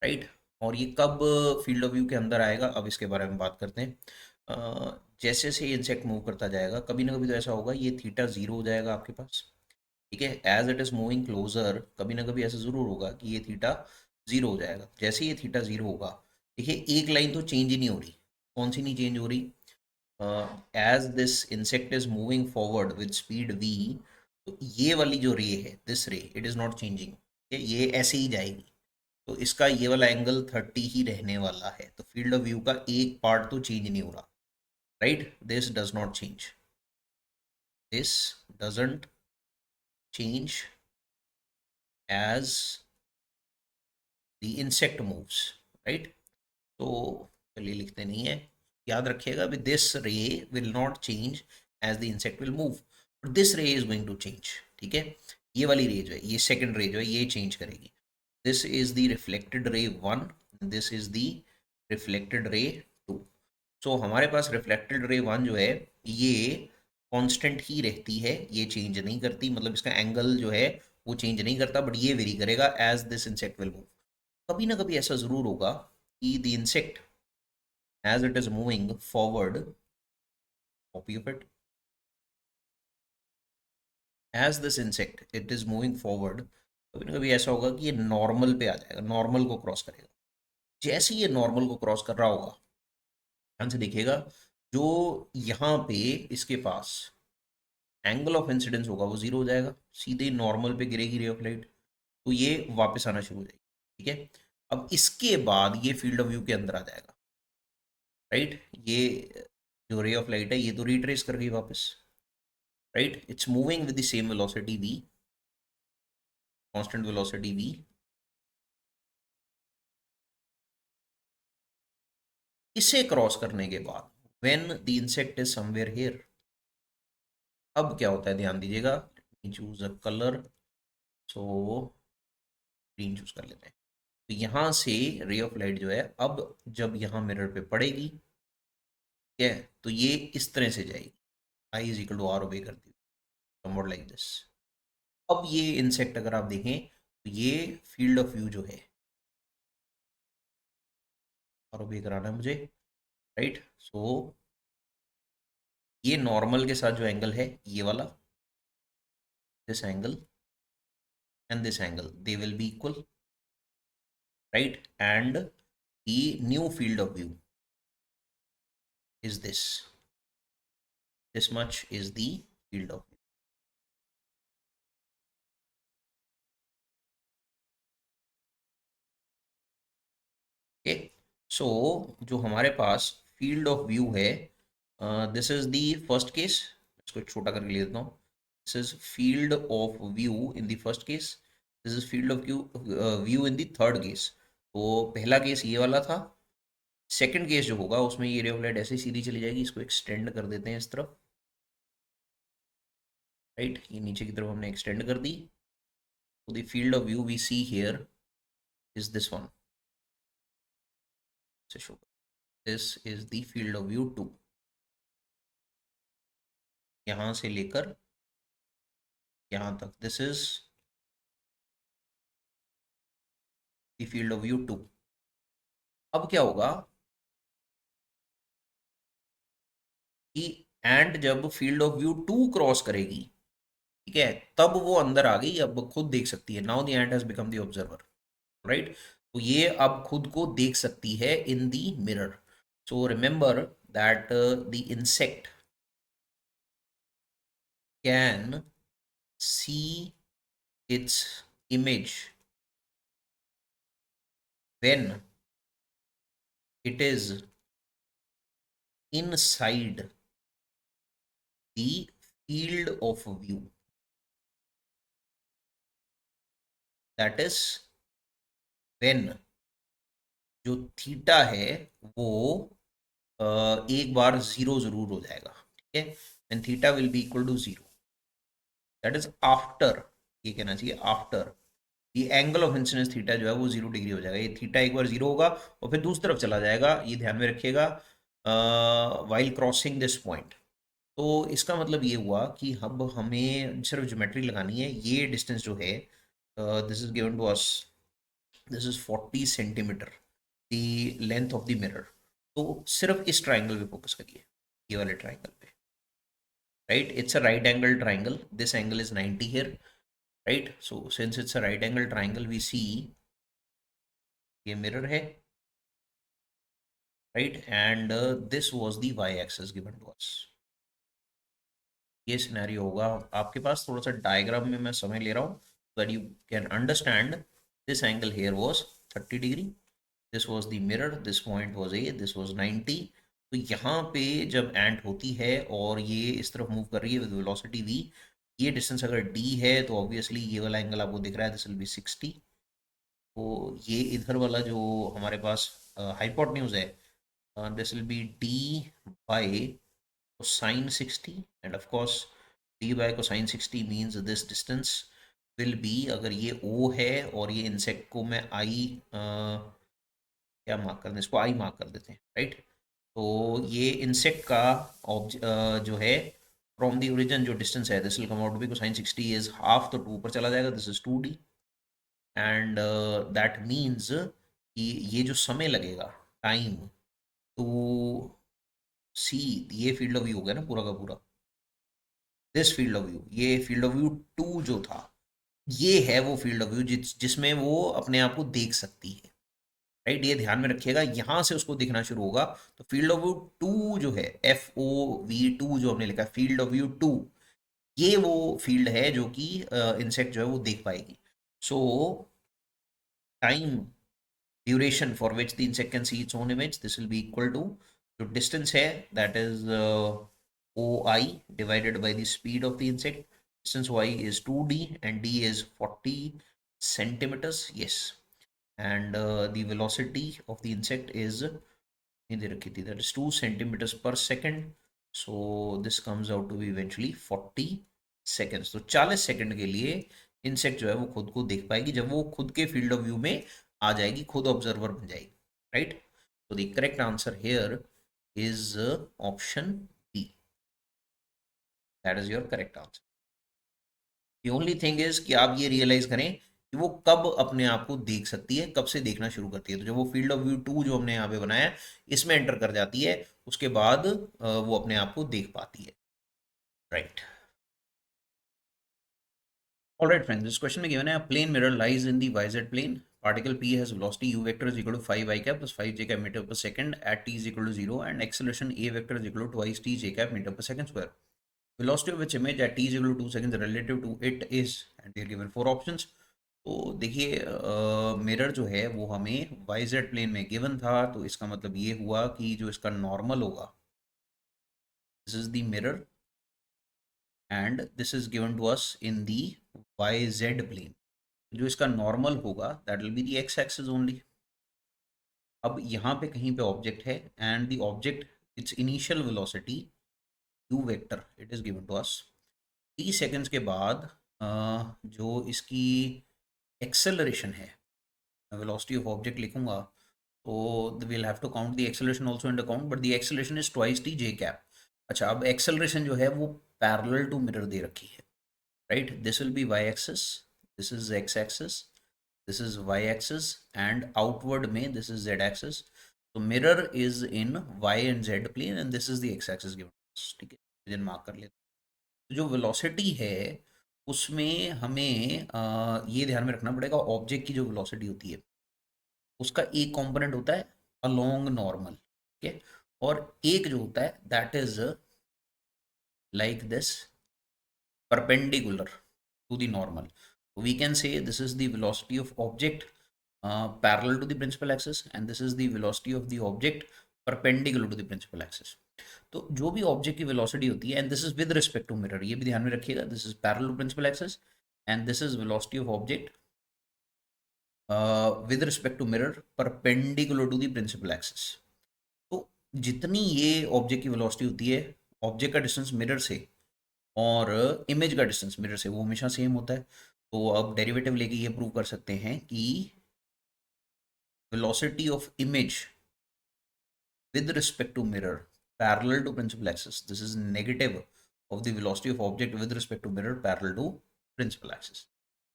राइट, और ये कब फील्ड ऑफ व्यू के अंदर आएगा, अब इसके बारे में बात करते हैं। जैसे जैसे इंसेक्ट मूव करता जाएगा, कभी ना कभी तो ऐसा होगा ये थीटा जीरो हो जाएगा आपके पास। ठीक है, as it is moving closer, कभी ना कभी ऐसा जरूर होगा कि ये थीटा जीरो हो जाएगा। जैसे ये थीटा जीरो होगा, देखिए एक लाइन तो चेंज ही नहीं हो रही। कौन सी नहीं चेंज हो रही? As this insect is moving forward with speed V, तो ये वाली जो रे है, दिस रे, इट इज नॉट चेंजिंग, ये ऐसे ही जाएगी। तो इसका ये वाला एंगल 30 ही रहने वाला है। तो फील्ड ऑफ व्यू का एक पार्ट तो चेंज नहीं हो रहा। Right, this does not change, this doesn't change as the insect moves. Right, तो चलिए लिखते नहीं है, याद रखिएगा, with this ray will not change as the insect will move, but this ray is going to change. ठीक है, ये वाली रे जो है, ये सेकंड रे जो है, ये चेंज करेगी। This is the reflected ray 1, this is the reflected ray 2। सो हमारे पास रिफ्लेक्टेड रे 1 जो है ये कांस्टेंट ही रहती है, ये चेंज नहीं करती, मतलब इसका एंगल जो है वो चेंज नहीं करता, बट ये वेरी करेगा as this insect will move. कभी ना कभी ऐसा जरूर होगा कि the insect as it is moving forward, copy of it, as this insect it is moving forward, कभी ना कभी ऐसा होगा कि ये नॉर्मल पे आ जाएगा, नॉर्मल को क्रॉस करेगा। जैसे ही ये नॉर्मल को क्रॉस कर रहा होगा, ध्यान से देखिएगा, जो यहाँ पे इसके पास एंगल ऑफ इंसिडेंस होगा वो जीरो हो जाएगा, सीधे नॉर्मल पे गिरेगी रे ऑफ लाइट, तो ये वापस आना शुरू हो जाएगी। ठीक है, अब इसके बाद ये फील्ड ऑफ व्यू के अंदर आ जाएगा, राइट। ये जो रे ऑफ लाइट है ये तो रिट्रेस कर गई वापस, right? It's moving with the same velocity v, constant velocity v. इसे क्रॉस करने के बाद when the insect is somewhere here, अब क्या होता है ध्यान दीजिएगा, choose a colour, so green choose कर लेते हैं। तो यहाँ से रे ऑफ लाइट जो है अब जब यहाँ मिरर पे पड़ेगी, ठीक है, तो ये इस तरह से जाएगी, आई इज इक्वल टू आर ओबे करती हुई, समवॉट लाइक दिस। अब ये इंसेक्ट अगर आप देखें तो ये फील्ड ऑफ व्यू जो है, आर ओबे कराना है मुझे, राइट। सो ये नॉर्मल के साथ जो एंगल है ये वाला, this angle and this angle, they will be equal, right. And the new field of view is this much is the field of view। Okay, so जो हमारे पास फील्ड ऑफ व्यू है, this is the first case, इसको एक छोटा करके लिख देता हूँ। This is field of view in the first case, this is field of view in the third case. तो पहला केस ये वाला था, सेकंड केस जो होगा उसमें ये रे ऑफ लाइट ऐसे ही सीधी चली जाएगी, इसको एक्सटेंड कर देते हैं इस तरफ, राइट। ये नीचे की तरफ हमने एक्सटेंड कर दी, तो the field of view we see here is this one, say so, this is the field of view 2, यहां से लेकर यहां तक, this is the field of view 2। अब क्या होगा कि एंड जब फील्ड ऑफ व्यू 2 क्रॉस करेगी, ठीक है, तब वो अंदर आ गई, अब खुद देख सकती है, now the ant has become the observer, right. तो ये अब खुद को देख सकती है in the mirror. So remember that the insect can see its image when it is inside the field of view, that is when जो थीटा है वो एक बार जीरो जरूर हो जाएगा, ठीक है, when theta will be equal to zero, that is after, ये कहना चाहिए आफ्टर ये एंगल ऑफ इंसिडेंस थीटा जो है वो 0 डिग्री हो जाएगा। ये थीटा एक बार जीरो होगा और फिर दूसरी तरफ चला जाएगा, ये ध्यान में रखिएगा, वाइल क्रॉसिंग दिस पॉइंट। तो इसका मतलब ये हुआ कि अब हमें सिर्फ ज्योमेट्री लगानी है, ये डिस्टेंस जो है, this is given to us, this is 40 centimetre the length of the mirror. तो सिर्फ इस ट्राइंगल पे फोकस करिए, ये वाले ट्राइंगल पे, right. It's a right angle triangle, this angle is 90 here, right? So since it's a right angle triangle, we see ये mirror है, right? And this was the y axis given to us। ये सिनेरियो होगा आपके पास, थोड़ा सा डायग्राम में मैं समय ले रहा हूँ so that you can understand this angle here was 30 degree, this was the mirror, this point was A, this was 90। तो यहाँ पे जब एंट होती है और ये इस तरफ मूव कर रही है विद वेलोसिटी v, ये डिस्टेंस अगर d है तो ऑब्वियसली ये वाला एंगल आपको दिख रहा है, दिस विल बी 60। तो ये इधर वाला जो हमारे पास हाइपोटेन्यूज है This will be d by cosine 60, and of course d by cosine 60 means this distance will be, अगर ये O है और ये इंसेक्ट को मैं क्या मार्क कर दें, इसको I मार्क कर देते हैं, राइट। तो ये इंसेक्ट का जो है फ्रॉम द ओरिजिन जो डिस्टेंस है, this will come out to be cosine 60 is half, तो 2 ऊपर चला जाएगा, this is 2d, and that means कि ये जो समय लगेगा, टाइम टू सी, ये फील्ड ऑफ व्यू हो गया ना पूरा का पूरा, दिस फील्ड ऑफ व्यू, ये फील्ड ऑफ व्यू 2 जो था, ये है वो फील्ड ऑफ व्यू जिसमें वो अपने आप को देख सकती है, राइट। ये ध्यान में रखिएगा, यहां से उसको दिखना शुरू होगा, तो फील्ड ऑफ व्यू 2 जो है, FOV2 जो हमने लिखा, फील्ड ऑफ व्यू 2, ये वो फील्ड है जो कि इंसेक्ट जो है वो देख पाएगी। So time duration for which the insect can see its own image, this will be equal to जो डिस्टेंस है, that is OI divided by the speed of the insect. Distance Y is 2d and d is 40 centimeters. Yes, and the velocity of the insect is in the rakhi, that is 2 centimeters per second. So this comes out to be eventually 40 seconds. तो 40 सेकंड के लिए इंसेक्ट जो है वो खुद को देख पाएगी, जब वो खुद के फील्ड ऑफ व्यू में आ जाएगी, खुद ऑब्जर्वर बन जाएगी, राइट। तो the correct answer here is option B, that is your correct answer. The only thing is कि आप ये रियलाइज करें कि वो कब अपने आप को देख सकती है, कब से देखना शुरू करती है। तो जब वो फील्ड ऑफ व्यू 2 जो हमने यहाँ पे बनाया है, इसमें एंटर कर जाती है, उसके बाद वो अपने आप को देख पाती है, right. Alright friends, this question में गिवन है, plane mirror lies in the yz plane, particle p has velocity u vector is equal to 5 I cap plus 5 j cap meter per second at t is equal to 0, and acceleration a vector is equal to twice t j cap meter per second square. Velocity of which image at t is equal to 2 seconds relative to it is, and they are given 4 options. तो देखिए, मिरर जो है वो हमें YZ प्लेन में गिवन था, तो इसका मतलब ये हुआ कि जो इसका नॉर्मल होगा, this is the mirror and this is given to us in the YZ plane. जो इसका नॉर्मल होगा that will be the x axis only. अब यहाँ पे कहीं पे ऑब्जेक्ट है and the object, its initial velocity u vector, it is given to us. t seconds के बाद जो इसकी एक्सेलरेशन है, velocity of object लिखूंगा, तो we'll have to count the acceleration also into account, but the acceleration is twice t j cap। अच्छा, अब acceleration जो है वो parallel to mirror दे रखी है, right? This will be y axis, this is x axis, this is y axis, and outward में this is z axis. So mirror is in y and z plane and this is the x axis given, ठीक है, रीजन मार्क कर लेते। तो जो वेलोसिटी है उसमें हमें ये ध्यान में रखना पड़ेगा, ऑब्जेक्ट की जो वेलोसिटी होती है उसका एक कंपोनेंट होता है अलोंग नॉर्मल, ठीक है, और एक जो होता है that is like this, perpendicular to the normal. We can say this is the velocity of object parallel to the principal axis and this is the velocity of the object perpendicular to the principal axis. तो जो भी ऑब्जेक्ट की वेलोसिटी होती है, and this is with respect to mirror, ये भी ध्यान में रखिएगा, this is parallel to principal axis and this is velocity of object with respect to mirror perpendicular to the principal axis. तो जितनी ये ऑब्जेक्ट की वेलोसिटी होती है, ऑब्जेक्ट का डिस्टेंस मिरर से और इमेज का डिस्टेंस मिरर से वो हमेशा सेम होता है। तो अब डेरिवेटिव लेके ये प्रूव कर सकते हैं कि velocity of image with respect to mirror parallel to principal axis, this is negative of the velocity of object with respect to mirror parallel to principal axis,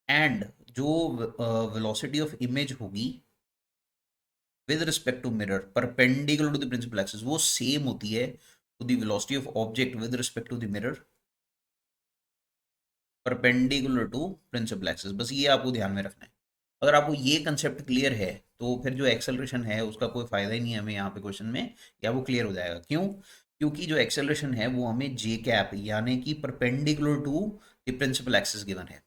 and जो velocity of image होगी with respect to mirror perpendicular to the principal axis वो same होती है to the velocity of object with respect to the mirror perpendicular to principal axis। बस ये आपको ध्यान में रखना है। अगर आपको ये कंसेप्ट क्लियर है तो फिर जो एक्सेलरेशन है उसका कोई फायदा ही नहीं है हमें यहाँ पे क्वेश्चन में, या वो क्लियर हो जाएगा। क्यों? क्योंकि जो एक्सेलरेशन है वो हमें जे कैप यानी कि perpendicular to the principal axis given है,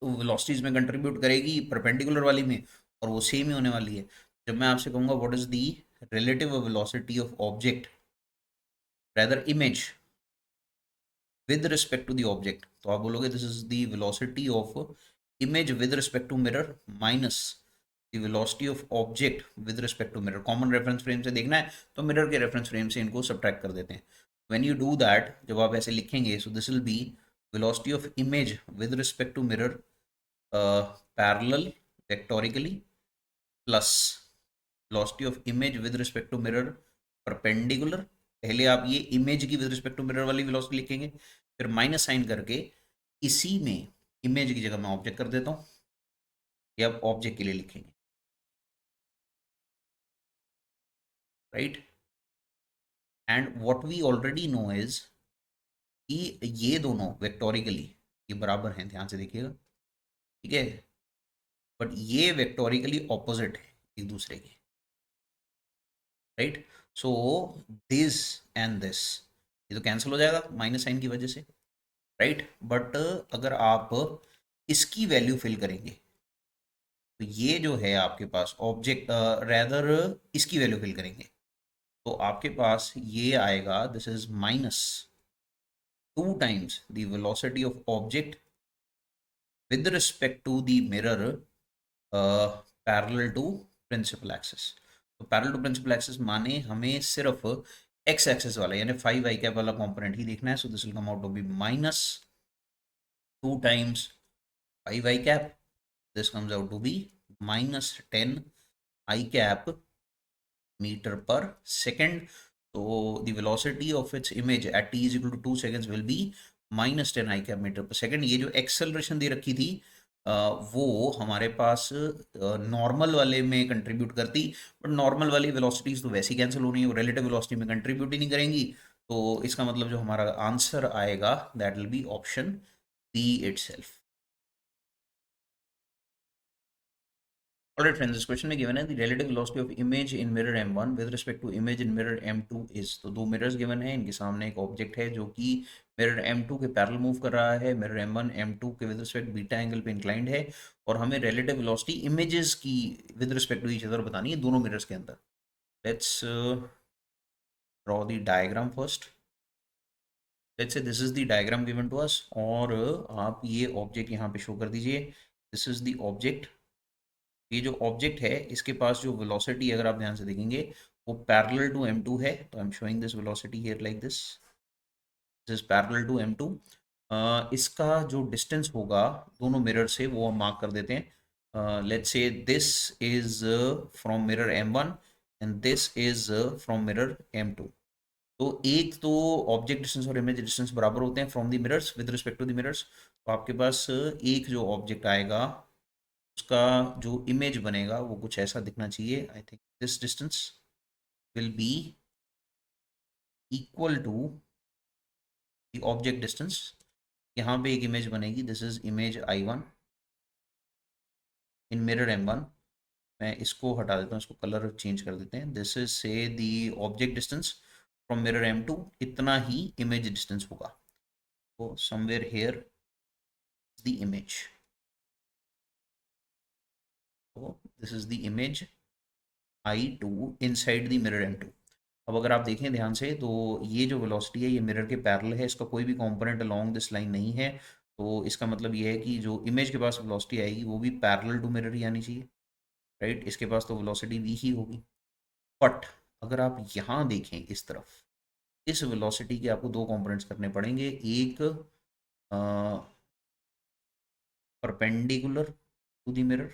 तो वेलोसिटीज में कंट्रीब्यूट करेगी परपेंडिकुलर वाली में, और वो सेम ही होने वाली है। जब मैं आपसे कहूँगा what is the relative velocity of object rather image with respect to the object, तो आप बोलोगे this is the velocity of image with respect to mirror minus the velocity of object with respect to mirror. Common reference frame से देखना है तो मिरर के रेफरेंस फ्रेम से इनको सब्ट्रैक्ट कर देते हैं। व्हेन यू डू दैट, जब आप ऐसे लिखेंगे, so this will be velocity of image with respect to mirror parallel vectorically plus velocity of image with respect to mirror perpendicular. पहले आप ये इमेज की विद रिस्पेक्ट टू मिरर वाली वेलोसिटी लिखेंगे, फिर माइनस साइन करके इसी में इमेज की जगह मैं ऑब्जेक्ट कर देता हूँ, ये आप ऑब्जेक्ट के लिए लिखेंगे, right. And what we already know is कि ये दोनों वेक्टोरिकली ये बराबर हैं, ध्यान से देखिएगा, ठीक है, बट ये वेक्टोरिकली ऑपोजिट है एक दूसरे के, right. So this and this ये तो कैंसिल हो जाएगा माइनस साइन की वजह से, राइट। बट अगर आप इसकी वैल्यू फिल करेंगे तो ये जो है आपके पास ऑब्जेक्ट, रैदर इसकी वैल्यू फिल करेंगे तो आपके पास ये आएगा, this is minus 2 times the velocity of object with respect to the mirror parallel to principal axis। तो पैरेलल टू प्रिंसिपल एक्सिस माने हमें सिर्फ एक्स एक्सिस वाला यानी 5 i कैप वाला कंपोनेंट ही देखना है। So this will come out to be minus 2 times 5 i cap, this comes out to be minus 10 i cap meter per second। so the velocity of its image at t is equal to 2 seconds will be minus 10 i cap meter per second। ये जो एक्सेलरेशन दे रखी थी वो हमारे पास नॉर्मल वाले में कंट्रीब्यूट करती, बट नॉर्मल वाली वेलोसिटीज तो वैसे ही कैंसिल हो रही है, वो रिलेटिव वेलोसिटी में कंट्रीब्यूट ही नहीं करेंगी। तो इसका मतलब जो हमारा आंसर आएगा that will be option B itself. Alright friends, this question में given है the relative velocity of image in mirror M1 with respect to image in mirror M2 is। तो दो मिरर्स गिवन है, इनके सामने एक ऑब्जेक्ट है जो कि मिरर M2 के पैरेलल मूव कर रहा है, मिरर M1 M2 के विद रिस्पेक्ट बीटा एंगल पे इंक्लाइंड है, और हमें रिलेटिव वेलोसिटी इमेजेस की with respect to each other बतानी है दोनों मिरर्स के अंदर। Let's draw the diagram first. Let's say this is the diagram given to us, और आप ये ऑब्जेक्ट यहाँ पे शो कर दीजिए, दिस इज द ऑब्जेक्ट। ये जो ऑब्जेक्ट है इसके पास जो वेलोसिटी अगर आप ध्यान से देखेंगे वो पैरेलल टू m2 है, तो I am showing this velocity here like this is parallel to m2। इसका जो डिस्टेंस होगा दोनों मिरर से वो हम मार्क कर देते हैं। Let's say this is from mirror m1 and this is from mirror m2। तो एक तो ऑब्जेक्ट डिस्टेंस और इमेज डिस्टेंस बराबर होते हैं from the mirrors with respect to the mirrors. तो आपके पास एक जो ऑब्जेक्ट आएगा उसका जो इमेज बनेगा वो कुछ ऐसा दिखना चाहिए। I think this distance will be equal to the object distance. यहाँ पे एक इमेज बनेगी, this is image I1 in mirror M1। मैं इसको हटा देता हूँ, इसको कलर चेंज कर देते हैं। This is say the object distance from mirror M2, इतना ही इमेज डिस्टेंस होगा। तो समवेयर हेयर द इमेज, तो this is the image I2 inside the mirror M2। अब अगर आप देखें ध्यान से तो ये जो वेलोसिटी है ये मिरर के पैरेलल है, इसका कोई भी कंपोनेंट अलोंग दिस लाइन नहीं है, तो इसका मतलब ये है कि जो इमेज के पास वेलोसिटी आएगी वो भी पैरेलल टू मिरर ही आनी चाहिए, राइट। इसके पास तो वेलोसिटी वी ही होगी। बट अगर आप यहाँ देखें इस तरफ, इस वेलोसिटी के आपको दो कंपोनेंट्स करने पड़ेंगे, एक परपेंडिकुलर टू द मिरर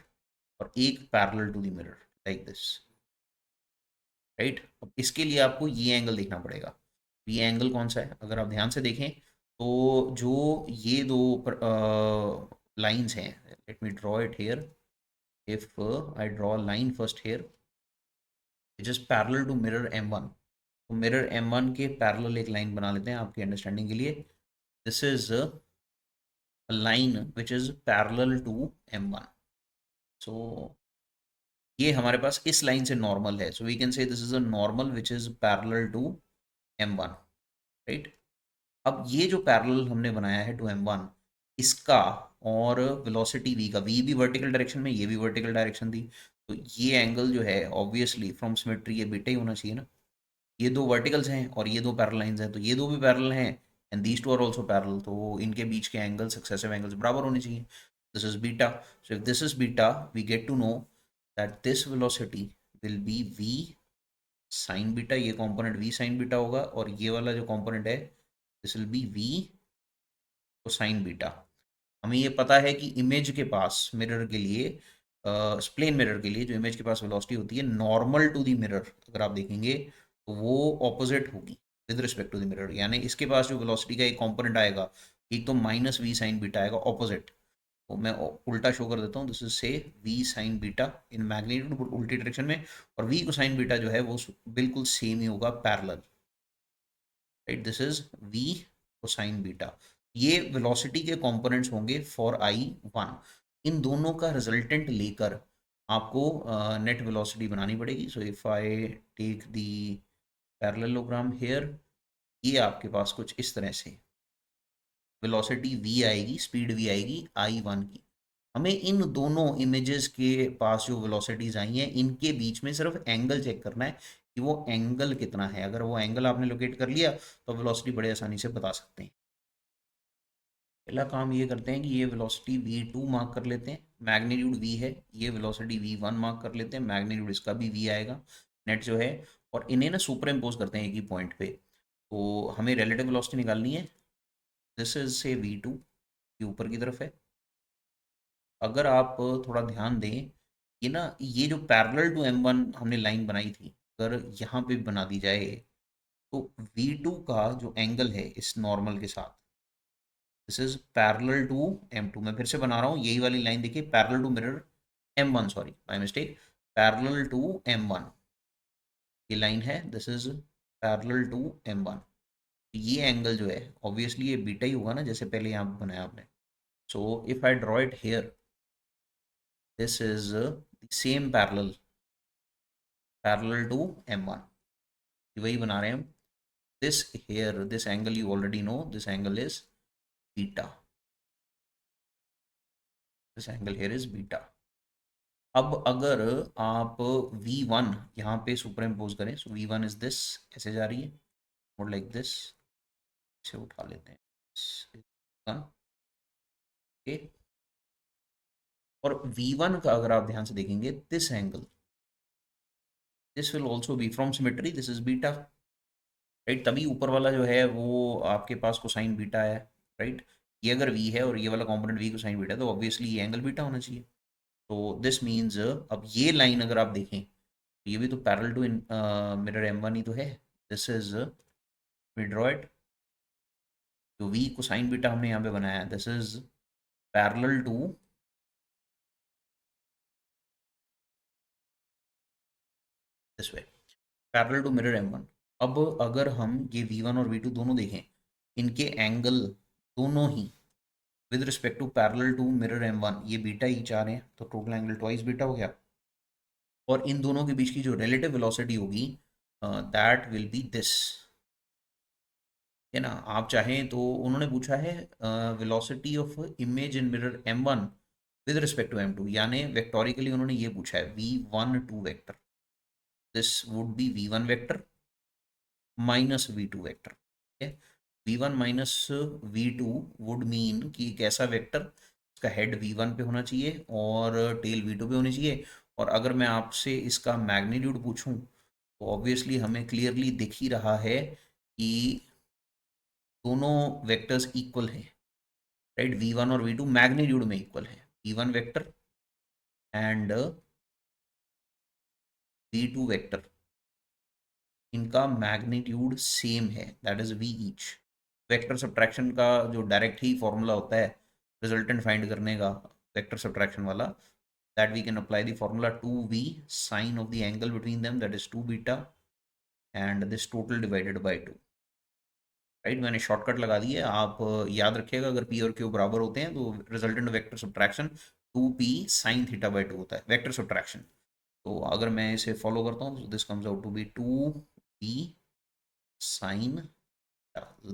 और एक parallel to the mirror like this, right. अब इसके लिए आपको ये एंगल देखना पड़ेगा। ये एंगल कौन सा है, अगर आप ध्यान से देखें तो जो ये दो लाइंस हैं, let me draw it here. If I draw line first here which is parallel to mirror M1, तो मिरर M1 के पैरेलल एक लाइन बना लेते हैं आपकी अंडरस्टैंडिंग के लिए। This is a line which is parallel to M1। So ये हमारे पास इस लाइन से नॉर्मल है, so we can say this is a normal which is parallel to M1, right. अब ये जो पैरेलल हमने बनाया है टू M1, इसका और वेलोसिटी v का, v भी वर्टिकल डायरेक्शन में, ये भी वर्टिकल डायरेक्शन थी, तो ये एंगल जो है ऑब्वियसली फ्रॉम सिमेट्री ये बीटा ही होना चाहिए ना। ये दो वर्टिकल्स हैं और ये दो पैरेलल लाइंस हैं, तो ये दो भी पैरेलल हैं and these two are also parallel, तो इनके बीच के एंगल सक्सेसिव एंगल्स बराबर होने चाहिए। This is beta, so if this is beta we get to know that this velocity will be v sin beta, ये कंपोनेंट v sin बीटा होगा, और ये वाला जो कंपोनेंट है this will be v cosine beta. हमें ये पता है कि इमेज के पास मिरर के लिए, प्लेन मिरर के लिए जो इमेज के पास वेलोसिटी होती है नॉर्मल टू द मिरर, अगर आप देखेंगे तो वो ऑपोजिट होगी with respect to the mirror. यानी इसके पास जो वेलोसिटी का एक कंपोनेंट आएगा, एक तो माइनस वी साइन बीटा आएगा ऑपोजिट। तो मैं उल्टा शो कर देता हूँ, this is say v sine beta in magnitude उल्टी डायरेक्शन में, और वी कोसाइन बीटा जो है वो बिल्कुल सेम ही होगा parallel, right. This is v cosine beta. ये वेलोसिटी के कंपोनेंट्स होंगे फॉर i1। इन दोनों का रिजल्टेंट लेकर आपको नेट वेलोसिटी बनानी पड़ेगी। So if I take the parallelogram here, ये आपके पास कुछ इस तरह से वेलोसिटी v आएगी, स्पीड v आएगी i1 की। हमें इन दोनों इमेजेस के पास जो वेलोसिटीज आई हैं इनके बीच में सिर्फ एंगल चेक करना है कि वो एंगल कितना है। अगर वो एंगल आपने लोकेट कर लिया तो वेलोसिटी बड़े आसानी से बता सकते हैं। पहला काम ये करते हैं कि ये वेलोसिटी v2 मार्क कर लेते हैं, मैग्नीट्यूड v है। ये वेलोसिटी v1 मार्क कर लेते हैं, मैग्नीट्यूड इसका भी v आएगा नेट जो है। और इन्हें ना सुपर इम्पोज करते हैं एक ही पॉइंट पे। तो हमें रिलेटिव वेलोसिटी निकालनी है। दिस इज से v2, ये ऊपर की तरफ है। अगर आप थोड़ा ध्यान दें, ये ना ये जो पैरेलल टू m1 हमने लाइन बनाई थी, अगर यहाँ पे बना दी जाए तो v2 का जो एंगल है इस नॉर्मल के साथ, this is parallel to m2। मैं फिर से बना रहा हूँ, यही वाली लाइन देखिए, parallel to mirror m1, sorry by mistake, parallel to m1 ये लाइन है। This is parallel to m1। ये एंगल जो है ऑब्वियसली ये बीटा ही होगा ना, जैसे पहले यहाँ बनाया आपने। सो if I draw it here, this is the same parallel to m1, वही बना रहे हैं हम। this here, this angle you already know, this angle is beta, this angle here is beta। अब अगर आप v1 यहाँ पे सुपर इम्पोज करें, सो v1 इज दिस, ऐसे जा रही है और लाइक दिस, इसे उठा लेते हैं ओके। और v1 का अगर आप ध्यान से देखेंगे, this angle, this will also B from symmetry, this is beta, right. तभी ऊपर वाला जो है वो आपके पास कोसाइन बीटा है, राइट। ये अगर v है और ये वाला कंपोनेंट v कोसाइन बीटा है तो ऑब्वियसली ये एंगल बीटा होना चाहिए। तो दिस मीन्स अब ये लाइन अगर आप देखें तो ये भी तो पैरेलल टू मिरर m1 ही तो है। This is we draw it, जो v कोसाइन बीटा हमने यहाँ पे बनाया है, this is parallel to this way, parallel to mirror m1। अब अगर हम ये v1 और v2 दोनों देखें, इनके एंगल दोनों ही with respect to parallel to mirror m1 ये बीटा ही चाह रहे हैं, तो टोटल एंगल ट्वाइस बीटा हो गया। और इन दोनों के बीच की जो रिलेटिव वेलोसिटी होगी दैट विल बी दिस, है ना। आप चाहें तो उन्होंने पूछा है velocity of image in mirror m1 with respect to m2, यानी वेक्टोरिकली उन्होंने ये पूछा है v12 vector, this would be v1 vector minus v2 vector, ठीक है। v1 minus v2 would mean कि एक ऐसा वेक्टर इसका हेड v1 पे होना चाहिए और टेल v2 पे होनी चाहिए। और अगर मैं आपसे इसका मैग्नीट्यूड पूछूं तो ऑब्वियसली हमें क्लियरली दिख ही रहा है कि दोनों वेक्टर्स इक्वल हैं, राइट। v1 और v2 मैग्नीट्यूड में इक्वल है, v1 vector and v2 vector, इनका मैग्नीट्यूड सेम है, that is v each. Vector subtraction का जो डायरेक्ट ही फॉर्मूला होता है रिजल्टेंट फाइंड करने का, वेक्टर सब्ट्रैक्शन वाला, that we can apply the formula 2v sine of the angle between them, that is 2 beta and this total divided by 2, right. मैंने शॉर्टकट लगा दी है, आप याद रखिएगा अगर p और q बराबर होते हैं तो resultant vector subtraction 2p sign theta bye 2 होता है, वेक्टर सब्ट्रैक्शन। तो अगर मैं इसे फॉलो करता हूँ तो this comes out to be 2p sine,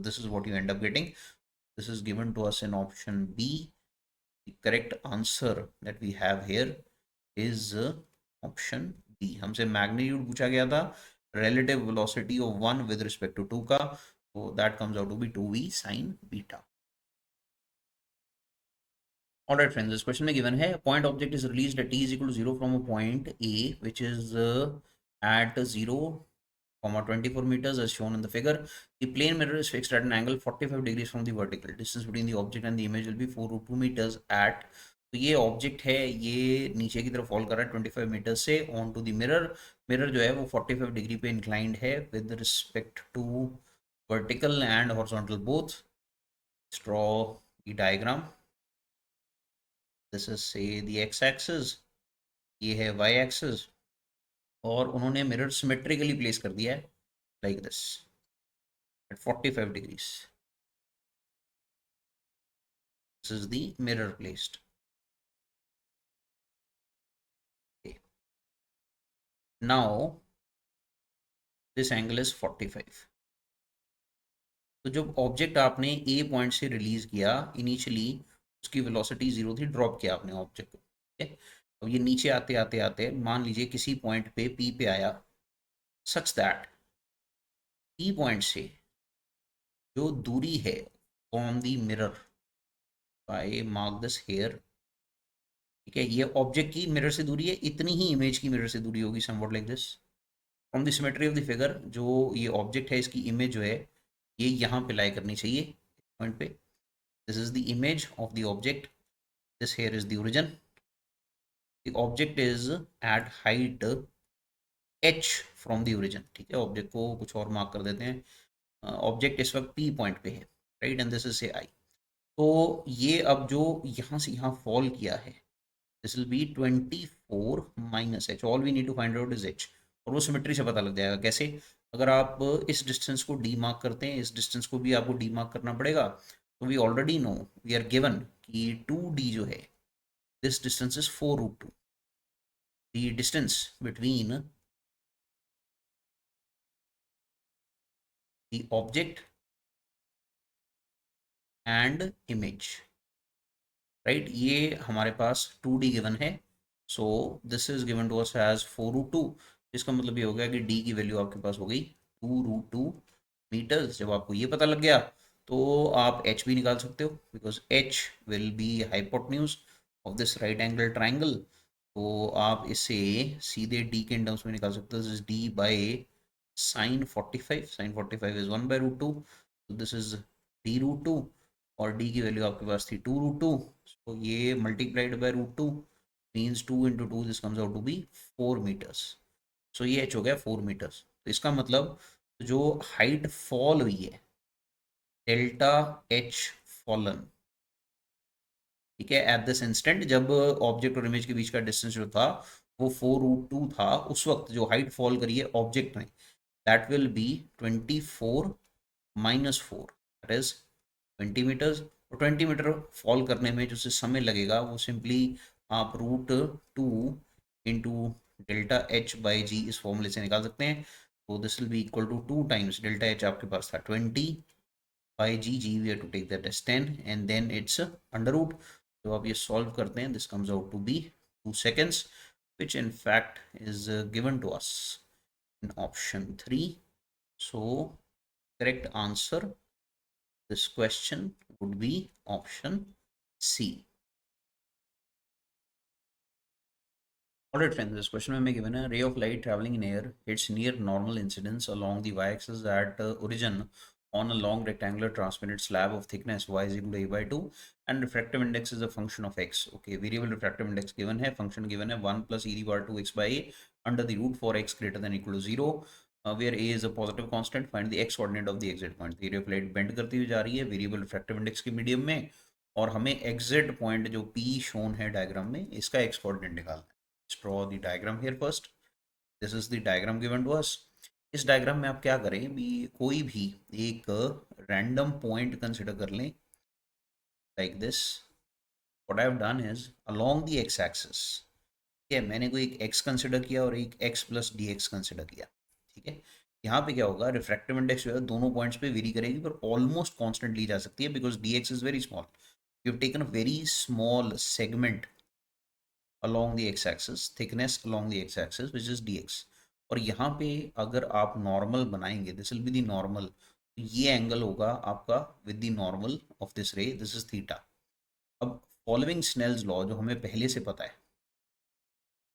this is what you end up getting. This is given to us in option B. The correct answer that we have here is option B। हमसे मैग्नीट्यूड पूछा गया था, relative velocity of 1 with respect to 2 का, so that comes out to be 2v sin beta। Alright friends, this question में given है point object is released at t is equal to 0 from a point A which is at 0, 24 meters as shown in the figure. The plane mirror is fixed at an angle 45 degrees from the vertical. Distance between the object and the image will be 4√2 meters at, तो ये ऑब्जेक्ट है, ये नीचे की तरफ फॉल कर रहा है 25 मीटर से on to the mirror. Mirror जो है वो 45 डिग्री पे इंक्लाइंड है with respect to vertical and horizontal both. Draw the diagram. This is say the x axis, ये है वाई एक्सिस, और उन्होंने मिरर सिमेट्रिकली प्लेस कर दिया है like this at 45 degrees. This is the mirror placed. Okay. Now this angle is 45. तो जब ऑब्जेक्ट आपने ए पॉइंट से रिलीज किया इनिशियली, उसकी वेलोसिटी 0 थी, ड्रॉप किया आपने ऑब्जेक्ट को. ठीक है. अब ये नीचे आते आते आते मान लीजिए किसी पॉइंट पे पी पे आया, सच दैट पी पॉइंट से जो दूरी है from the mirror, I mark this here. ठीक है. ये ऑब्जेक्ट की मिरर से दूरी है, इतनी ही इमेज की मिरर से दूरी होगी, somewhat like this. From the symmetry of the figure, जो ये ऑब्जेक्ट है इसकी इमेज जो है ये यहाँ पे लाई करनी चाहिए पॉइंट पे. This is the image of the object. This here is the origin. The object is at height h from the origin. ठीक है. ऑब्जेक्ट को कुछ और मार्क कर देते हैं. ऑब्जेक्ट इस वक्त p पॉइंट पे है, राइट, एंड दिस इज से i. तो ये अब जो यहाँ से यहाँ फॉल किया है, this will be 24 minus h. All we need to find out is h. और वो सिमेट्री से पता लग जाएगा. कैसे? अगर आप इस डिस्टेंस को डी मार्क करते हैं, इस डिस्टेंस को भी आपको डी मार्क करना पड़ेगा. तो we already know, we are given कि 2d जो है, this distance is 4√2. The distance between the object and image, right, ये हमारे पास 2d गिवन है. So this is given to us as 4√2. इसका मतलब ये हो गया कि d की वैल्यू आपके पास हो गई 2√2 मीटर्स. जब आपको ये पता लग गया तो आप h भी निकाल सकते हो, because h will be hypotenuse of this right angle triangle. तो आप इसे सीधे d के टर्म्स में निकाल सकते हो. This is d by sin 45. sin 45 is 1/√2. तो दिस इज d√2, और d की वैल्यू आपके पास थी 2√2. तो ये multiplied by √2 means 2 into 2, this comes out to be 4 metres. So ये h हो गया 4 मीटर्स. तो इसका मतलब जो हाइट फॉल हुई है, डेल्टा h फॉलन, ठीक है, एट दिस इंस्टेंट, जब ऑब्जेक्ट और इमेज के बीच का डिस्टेंस जो था वो 4√2 था, उस वक्त जो हाइट फॉल करी है ऑब्जेक्ट ने, that will be 24 minus 4, that is 20 metres. और 20 मीटर फॉल करने में जो समय लगेगा वो सिंपली आप √2 into delta h by g इस फॉर्मूले से निकाल सकते हैं. तो this will be equal to 2 times delta h आपके पास था 20 by g. G we have to take that as 10 and then it's under root. तो आप ये सॉल्व करते हैं, this comes out to be 2 seconds, which in fact is given to us in option 3. So correct answer this question would be option C. Alright friends, this question में given a ray of light traveling in air hits near normal incidence along the y-axis at origin on a long rectangular transparent slab of thickness y is equal to a by 2 and refractive index is a function of x. Okay, variable refractive index given है, function given है 1 plus e to the power 2x by a under the root for x greater than or equal to 0, where a is a positive constant. Find the x coordinate of the exit point. The ray of light bend करती हुई जा रही है variable refractive index के medium में, और हमें exit point जो p shown है डायग्राम में, इसका x coordinate निकालना है. Draw the diagram here first. This is the diagram given to us. इस डायग्राम में आप क्या करें भी, कोई भी एक रैंडम पॉइंट कंसिडर कर लें like this. What I have done is along the x axis, ठीक है, मैंने कोई एक x कंसिडर किया और एक x plus D x consider किया. ठीक है. यहाँ पे क्या होगा, रिफ्रैक्टिव इंडेक्स जो है दोनों पॉइंट्स पे वेरी करेगी, पर ऑलमोस्ट कांस्टेंट ली जा सकती है because D x is very small. You have taken a very small segment along the x-axis, thickness along the x-axis which is dx. और यहाँ पे अगर आप नॉर्मल बनाएंगे, this will be the normal, ये एंगल होगा आपका with the normal of this ray, this is theta. अब फॉलोइंग स्नेल्स लॉ जो हमें पहले से पता है,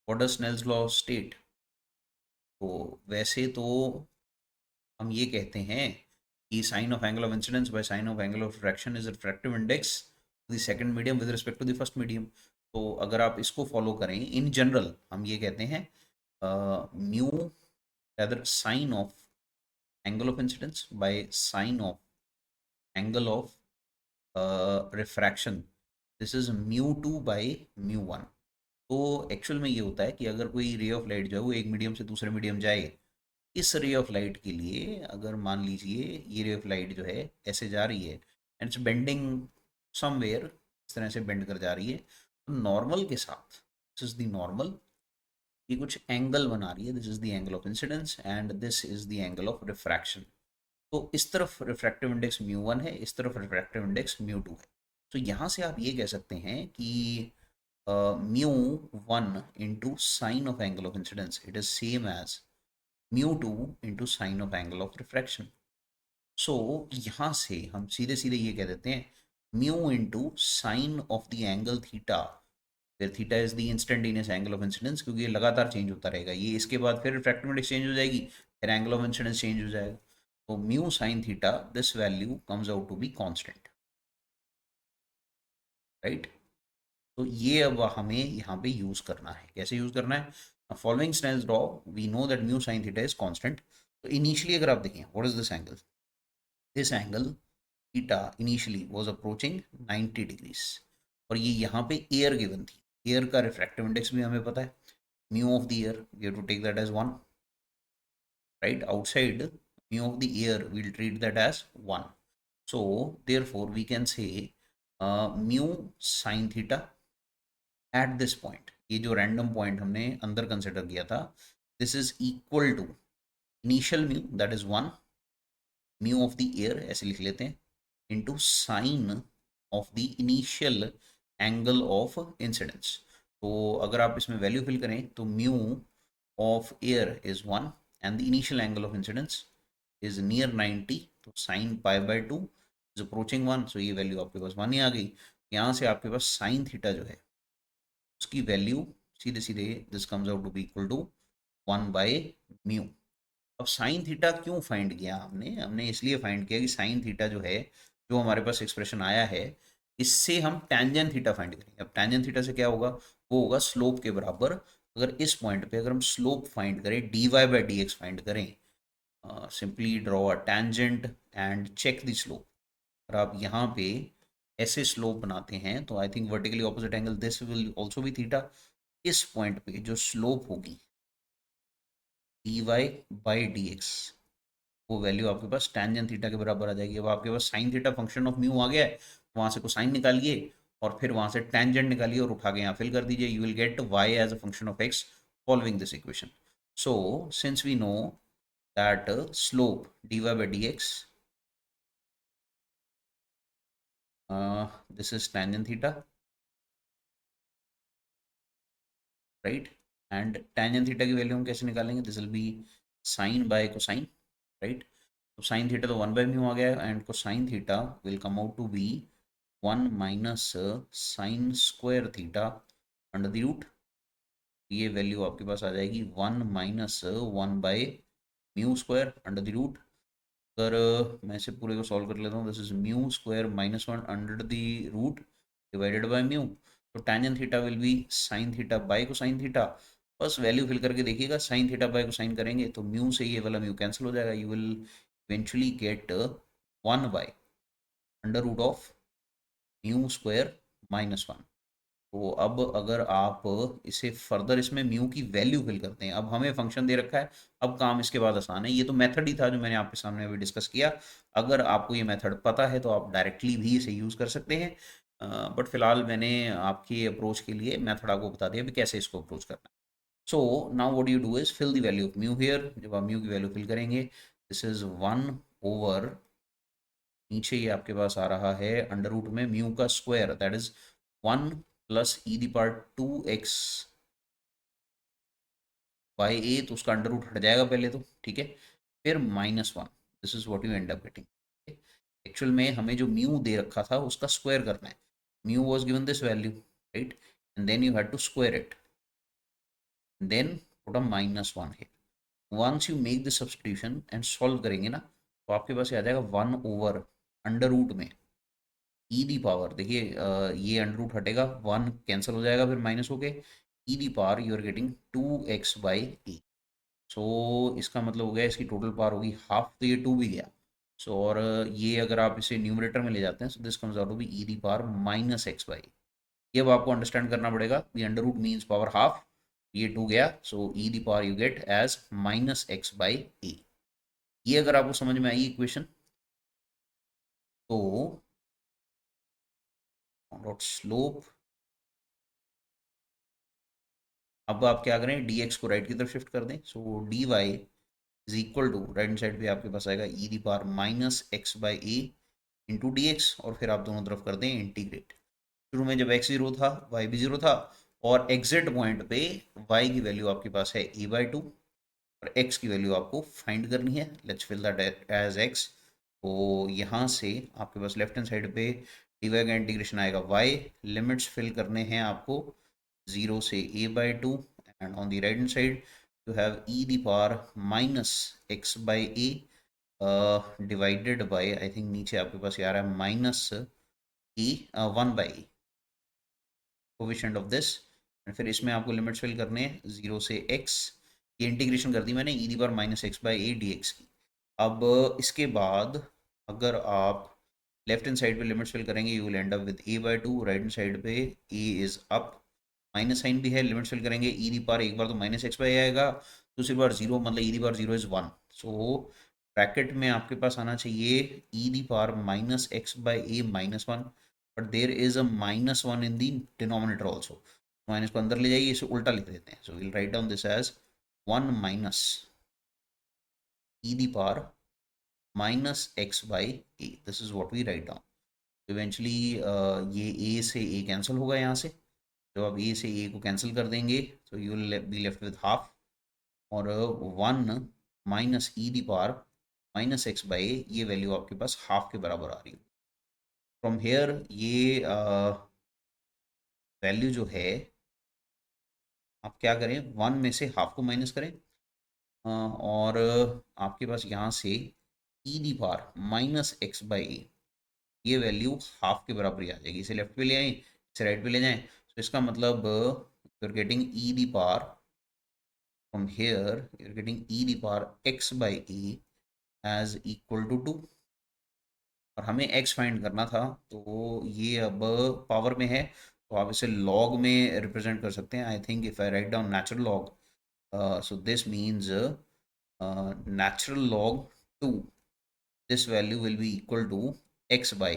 what does Snell's law state, तो वैसे तो हम ये कहते हैं कि sine of angle of incidence by sine of angle of refraction is refractive index the second medium with respect to the first medium. तो अगर आप इसको फॉलो करें इन जनरल हम ये कहते हैं mu rather sine of angle of incidence by sine of angle of refraction, this is mu 2 by mu 1। तो एक्चुअल में ये होता है कि अगर कोई रे ऑफ लाइट जो है वो एक मीडियम से दूसरे मीडियम जाए, इस रे ऑफ लाइट के लिए अगर मान लीजिए ये रे ऑफ लाइट जो है ऐसे जा रही है एंड इट्स बेंडिंग समवेयर, इस तरह से बेंड कर जा रही है, तो नॉर्मल के साथ दिस इज द नॉर्मल, ये कुछ एंगल बना रही है, this is the angle of incidence and this is the angle of refraction. तो इस तरफ रिफ्रैक्टिव इंडेक्स म्यू 1 है, इस तरफ रिफ्रैक्टिव इंडेक्स म्यू 2 है। तो यहाँ से आप ये कह सकते हैं कि mu 1 into sine of angle of incidence it is same as mu 2 into sine of angle of refraction. So यहाँ से हम सीधे सीधे ये कह देते हैं mu into sine of the angle theta, फिर theta is the instantaneous angle of incidence, क्योंकि ये लगातार चेंज होता रहेगा, ये इसके बाद फिर रिफ्रैक्टिव इंडेक्स चेंज हो जाएगी, फिर एंगल ऑफ इंसिडेंस चेंज हो जाएगा। तो mu sine theta this value comes out to be constant, right. तो ये अब हमें यहाँ पे यूज करना है, कैसे यूज करना है, following Snell's law we know that mu sine theta is constant. तो इनिशियली अगर आप देखें what is this angle theta initially was approaching 90 degrees, और ये यहाँ पे एयर गिवन थी, एयर का रिफ्रैक्टिव इंडेक्स भी हमें पता है, mu of the air we have to take that as 1, right? Outside mu of the air we'll treat that as 1, so therefore we can say mu sin theta at this point, ये जो रैंडम पॉइंट हमने अंदर कंसिडर किया था, this is equal to initial mu that is 1, mu of the air ऐसे लिख लेते हैं, into sine of the initial angle of incidence. तो अगर आप इसमें वैल्यू फिल करें तो mu of air is 1 and the initial angle of incidence is near 90, तो sin pi by 2 is approaching 1, so ये वैल्यू आपके पास 1 ही आ गई। यहाँ से आपके पास sin थीटा जो है उसकी वैल्यू सीधे सीधे this comes out to be equal to 1 by mu. अब साइन थीटा क्यों फाइंड किया हमने, हमने इसलिए फाइंड किया कि साइन थीटा जो है, जो हमारे पास एक्सप्रेशन आया है, इससे हम टेंजेंट थीटा फाइंड करेंगे। अब टेंजेंट थीटा से क्या होगा, वो होगा स्लोप के बराबर। अगर इस पॉइंट पे अगर हम स्लोप फाइंड करें, d y by d x find करें, simply draw a tangent and check the slope. अगर आप यहाँ पे ऐसे स्लोप बनाते हैं तो I think vertically opposite angle this will also be theta. इस पॉइंट पे जो स्लोप होगी d y by d x, वो वैल्यू आपके पास टेंजेंट थीटा के बराबर आ जाएगी। अब आपके पास sine theta function of mu आ गया है, वहाँ से कोसाइन निकालिए और फिर वहाँ से टेंजेंट निकालिए और उठा के यहाँ फिल कर दीजिए, you will get y as a function of x following this equation. So since we know that slope d y by d x, this is tangent theta, right, and tangent theta की वैल्यू हम कैसे निकालेंगे, this will be sine by cosine, right. तो साइन थीटा तो 1 बाय म्यू आ गया and cosine theta will come out to be 1 minus sine square theta under the root, ये वैल्यू आपके पास आ जाएगी 1 minus 1 by mu square under the root. अगर मैं इसे पूरे को सॉल्व कर लेता हूँ, this is mu square minus 1 under the root divided by mu. तो tangent theta will be sine theta by cosine theta. बस वैल्यू फिल करके देखिएगा, साइन थीटा बाय कोसाइन करेंगे तो म्यू से ये वाला म्यू कैंसिल हो जाएगा, you will eventually get 1 by under root of mu square minus 1। तो अब अगर आप इसे फर्दर इसमें म्यू की वैल्यू फिल करते हैं, अब हमें फंक्शन दे रखा है, अब काम इसके बाद आसान है। ये तो मेथड ही था जो मैंने आपके सामने अभी डिस्कस किया। अगर आपको ये मेथड पता है तो आप डायरेक्टली भी इसे यूज़ कर सकते हैं, बट फिलहाल मैंने आपकी अप्रोच के लिए मेथड आपको बता दिया भी कैसे इसको अप्रोच करना है। So now what you do is fill the value of mu here. जब आप म्यू की वैल्यू फिल करेंगे, दिस इज 1 ओवर, नीचे ये आपके पास आ रहा है अंडर रूट में म्यू का square, that is 1 plus e the power 2x by a, तो उसका अंडर रूट हट जाएगा पहले तो, ठीक है, फिर minus 1, this is what you and up getting. Actual में हमें जो म्यू दे रखा था उसका स्क्वायर करना है, mu was given this value, right? And then you had to square it, then put a -1 here. Once you make the substitution and solve करेंगे ना, तो आपके पास आ जाएगा 1/अंडर रूट में ई दी पावर, देखिए ये अंडर रूट हटेगा, 1 कैंसिल हो जाएगा, फिर माइनस हो गए, e the power you are getting 2x/a। सो इसका मतलब हो गया इसकी टोटल पावर होगी हाफ, तो ये 2 भी गया। सो और ये अगर आप इसे न्यूमरेटर में ले जाते हैं, so this comes out to be e the power -x/a। ये अब आपको अंडरस्टैंड करना पड़ेगा, the under root means power half, ये 2 गया, so e the power you get as -x/a। ये अगर आपको समझ में आई इक्वेशन, तो डॉट स्लोप, अब आप क्या करें, dx को राइट की तरफ शिफ्ट कर दें, so dy is equal to, right hand side पे आपके पास आएगा e the power -x/a into d x, और फिर आप दोनों तरफ कर दें इंटीग्रेट। शुरू में जब x 0 था, y भी 0 था, और एग्जिट पॉइंट पे y की वैल्यू आपके पास है a/2 और x की वैल्यू आपको फाइंड करनी है। Let's fill that as x। तो यहाँ से आपके पास लेफ्ट हैंड साइड पे dy का इंटीग्रेशन आएगा y, लिमिट्स फिल करने हैं आपको 0 से a/2, and on the right hand side you have e the power -x/a divided by, I think नीचे आपके पास ये आ रहा है -1/a coefficient of this, and फिर इसमें आपको लिमिट्स फिल करने हैं 0 से x, ये इंटीग्रेशन कर दी मैंने e दी पावर -x/a dx की। अब इसके बाद अगर आप लेफ्ट हैंड साइड पे लिमिट्स फिल करेंगे, you will end up with a/2, right hand side पे a is up, minus sign भी है, लिमिट्स फिल करेंगे, ई दी पावर एक बार तो -x/a आएगा, दूसरी बार 0, मतलब e the power 0 is 1। So bracket में आपके पास आना चाहिए e the power -x/a -1, but there is a -1 in the denominator also, minus को अंदर ले जाइए, इसे उल्टा लिख देते हैं। So will write down this as 1 minus e the power -x/a, this is what we write down. Eventually ये a से a कैंसिल होगा यहाँ से, जब आप ए से ए को कैंसिल कर देंगे तो you will be left with half, और 1 minus e the power -x/a, ये वैल्यू आपके पास हाफ के बराबर आ रही है। फ्रॉम हेयर ये वैल्यू जो है, आप क्या करें, 1 में से हाफ को माइनस करें, और आपके पास यहाँ से ई दी पावर -x/a, ये वैल्यू हाफ के बराबर ही आ जाएगी। इसे लेफ्ट पे ले आए, इसे राइट पे ले जाएं, तो इसका मतलब you are getting e the power, from here you're getting e the power x/a as equal to 2, और हमें x फाइंड करना था, तो ये अब पावर में है, तो आप इसे log में रिप्रेजेंट कर सकते हैं। I think if I write down natural log, so this means natural log 2, this value will be equal to x/a।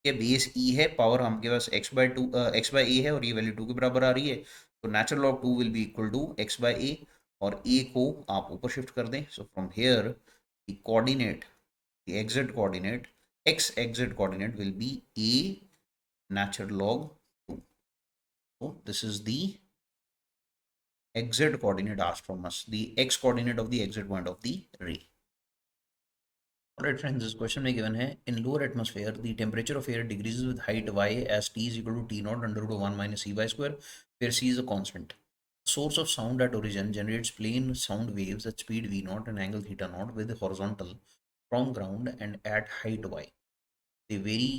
ये बेस e है, पावर हमके पास x/a है, और ये वैल्यू 2 के बराबर आ रही है, तो natural log 2 will be equal to x/a, और a को आप ऊपर शिफ्ट कर दें। So from here the coordinate, the exit coordinate, x exit coordinate will be a natural log 2. So this is the exit coordinate asked from us, the x coordinate of the exit point of the ray. Alright friends, this question may given है, in lower atmosphere the temperature of air decreases with height y as t is equal to t naught under root of 1 minus c by square, where c is a constant. Source of sound at origin generates plane sound waves at speed v naught and angle theta naught with horizontal from ground and at height y. They vary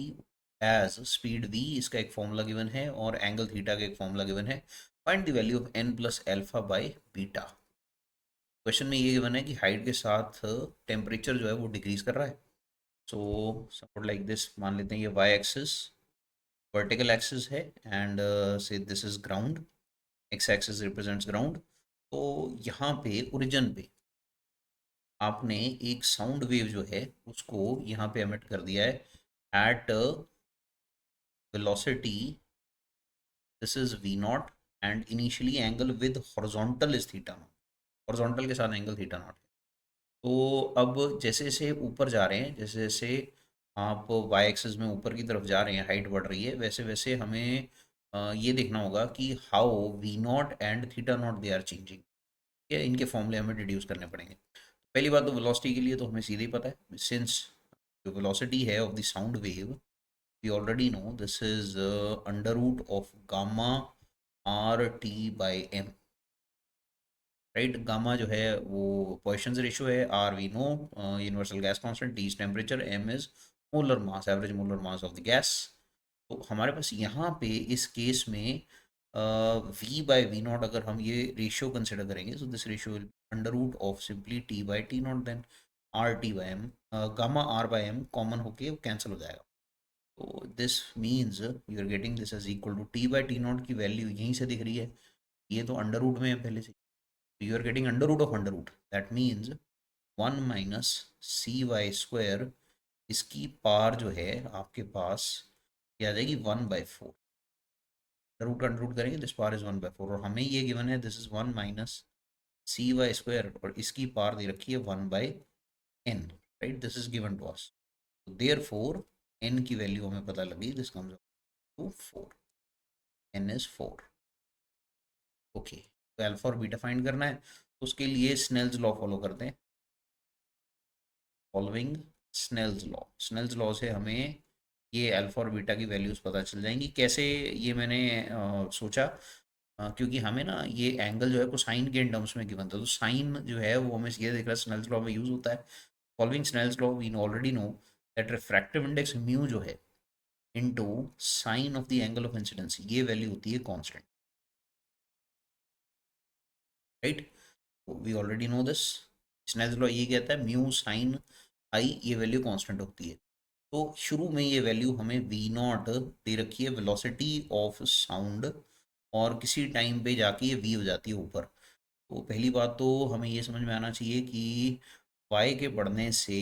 as speed v, इसका एक फॉर्मूला गिवन है, और एंगल थीटा का एक फॉर्मूला गिवन है। Find the value of n plus alpha by beta. Question में ये गिवन है कि हाइट के साथ टेम्परेचर जो है वो डिक्रीज कर रहा है। सो सपोर्ट लाइक दिस, मान लेते हैं ये y एक्सिस वर्टिकल एक्सिस है, एंड से this is ground, x axis represents ground. तो यहाँ पे ओरिजिन पे आपने एक साउंड वेव जो है उसको यहाँ पे एमिट कर दिया है eight velocity, this is v naught, and initially angle with horizontal is theta naught, horizontal के साथ एंगल थीटा नॉट है। तो अब जैसे जैसे ऊपर जा रहे हैं, जैसे जैसे आप y एक्सिस में ऊपर की तरफ जा रहे हैं, हाइट बढ़ रही है, वैसे वैसे हमें ये देखना होगा कि how v naught and theta naught they are changing, ये इनके फॉर्मूले हमें डिड्यूस करने पड़ेंगे। पहली बात तो वेलोसिटी के लिए तो हमें सीधे ही पता है, सिंस जो वेलोसिटी है of the sound wave we already know this is under root of gamma R T by M, right. Gamma जो है वो पॉइसन्स रेशियो है, R we know universal gas constant, T is temperature, M is molar mass, average molar mass of the gas. तो हमारे पास यहाँ पे इस केस में वी बाई वी नॉट अगर हम ये रेशियो कंसिडर करेंगे, so this ratio will under root of simply T by T naught, then R T by M, gamma R by M common होके वो कैंसिल हो जाएगा। तो this means you are getting this as equal to T by T naught की वैल्यू यहीं से दिख रही है, ये तो अंडर रूट में है पहले से, you are getting under root of under root, that means 1 minus c y square, इसकी पार जो है आपके पास ये आ जाएगी 1/4, अंडर रूट करेंगे दिस पार इज 1/4, और हमें ये गिवन है this is 1 minus c y square, और इसकी पार दे रखी है 1/n, right, this is given to us, therefore n की वैल्यू हमें पता लगी, this comes to 4, n is 4। Okay, तो अल्फा और बीटा फाइंड करना है, तो उसके लिए स्नेल्स लॉ फॉलो करते हैं। फॉलोइंग स्नेल्स लॉ से हमें ये अल्फा और बीटा की वैल्यूज़ पता चल जाएंगी। कैसे, ये मैंने सोचा, क्योंकि हमें ना ये एंगल जो है कोसाइन के इन टर्म्स में गिवन था, तो साइन जो है वो हमें ये दिख रहा है स्नेल्स लॉ में यूज़ होता है। Following Snell's law we already know that refractive index mu जो है into sine of the angle of incidence, ये वैल्यू होती है constant, right. We already know this, Snell's law ये कहता है म्यू साइन आई, ये वैल्यू कांस्टेंट होती है। तो शुरू में ये वैल्यू हमें वी नॉट दे रखी है, वेलोसिटी ऑफ साउंड, और किसी टाइम पे जाके ये वी हो जाती है ऊपर। तो पहली बात तो हमें ये समझ में आना चाहिए कि वाई के बढ़ने से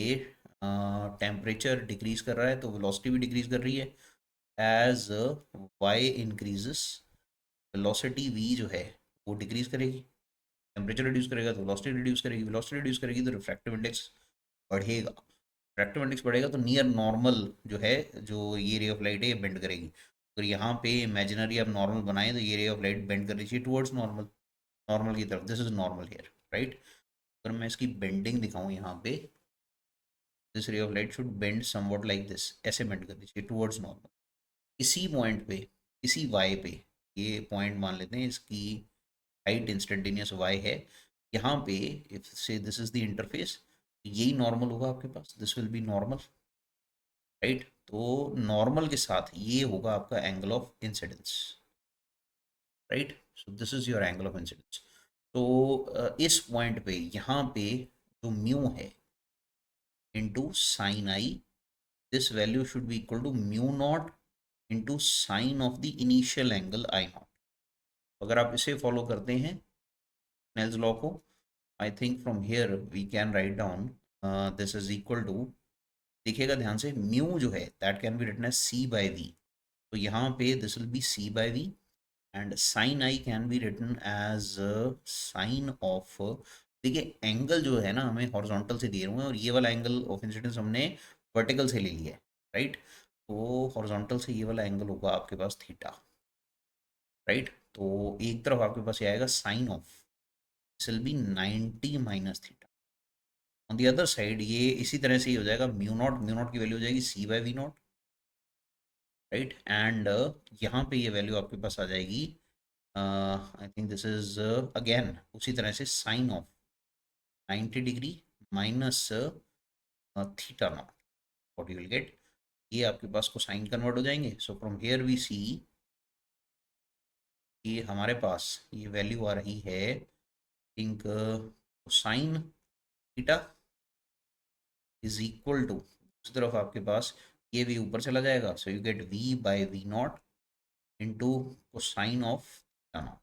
टेम्परेचर डिक्रीज कर रहा है, तो वेलोसिटी भी डिक्रीज कर रही है। As y increases, velocity v जो है वो डिक्रीज करेगी, टेम्परेचर रिड्यूस करेगा तो वेलोसिटी रिड्यूस करेगी, वेलोसिटी रिड्यूस करेगी तो रिफ्रैक्टिव इंडेक्स बढ़ेगा, रिफ्रैक्टिव इंडेक्स बढ़ेगा तो नियर नॉर्मल जो है, जो ये रे ऑफ लाइट है ये बेंड करेगी। अगर यहाँ पे इमेजिनरी आप नॉर्मल बनाएं तो ये रे ऑफ लाइट बेंड करनी चाहिए टुवर्ड्स नॉर्मल, नॉर्मल की तरफ, this is normal here, right. अगर मैं इसकी बेंडिंग दिखाऊं यहाँ पे, दिस रे of light should bend somewhat like this, ऐसे बेंड करनी चाहिए टुवर्ड्स नॉर्मल। इसी पॉइंट पे, इसी वाई पे, ये पॉइंट मान लेते हैं, इसकी हाइट इंस्टेंटेनियस वाई है, यहाँ पे if say this is the interface, यही नॉर्मल होगा आपके पास, this will be normal, right. तो नॉर्मल के साथ ये होगा आपका angle of incidence, right. So this is your angle of incidence. तो इस पॉइंट पे यहाँ पे जो म्यू है into sine i, this value should be equal to mu naught into sine of the initial angle i naught. अगर आप इसे फॉलो करते हैं स्नेल्स लॉ को, I think from here we can write down this is equal to, देखिएगा ध्यान से, म्यू जो है that can be written as c by v, तो यहाँ पे this will be c by v, and sine i can be written as sine of, देखिए एंगल जो है ना हमें हॉरिजॉन्टल से दिए हुए हैं, और ये वाला एंगल ऑफ इंसिडेंस हमने वर्टिकल से ले लिया है, राइट। तो हॉरिजॉन्टल से ये वाला एंगल होगा आपके पास थीटा, राइट। तो एक तरफ आपके पास ये आएगा sine of, this will be 90 minus theta, on the other side ये इसी तरह से ही हो जाएगा, म्यू नॉट की वैल्यू हो जाएगी c by v naught, right. And यहाँ पे ये वैल्यू आपके पास आ जाएगी, I think this is again उसी तरह से sine of 90 degree minus theta naught, what you will get, ये आपके पास को साइन कन्वर्ट हो जाएंगे। So from here we see कि हमारे पास ये वैल्यू आ रही है, think sine theta is equal to, उस तरफ आपके पास ये भी ऊपर चला जाएगा, so you get v by v naught into cosine of theta naught,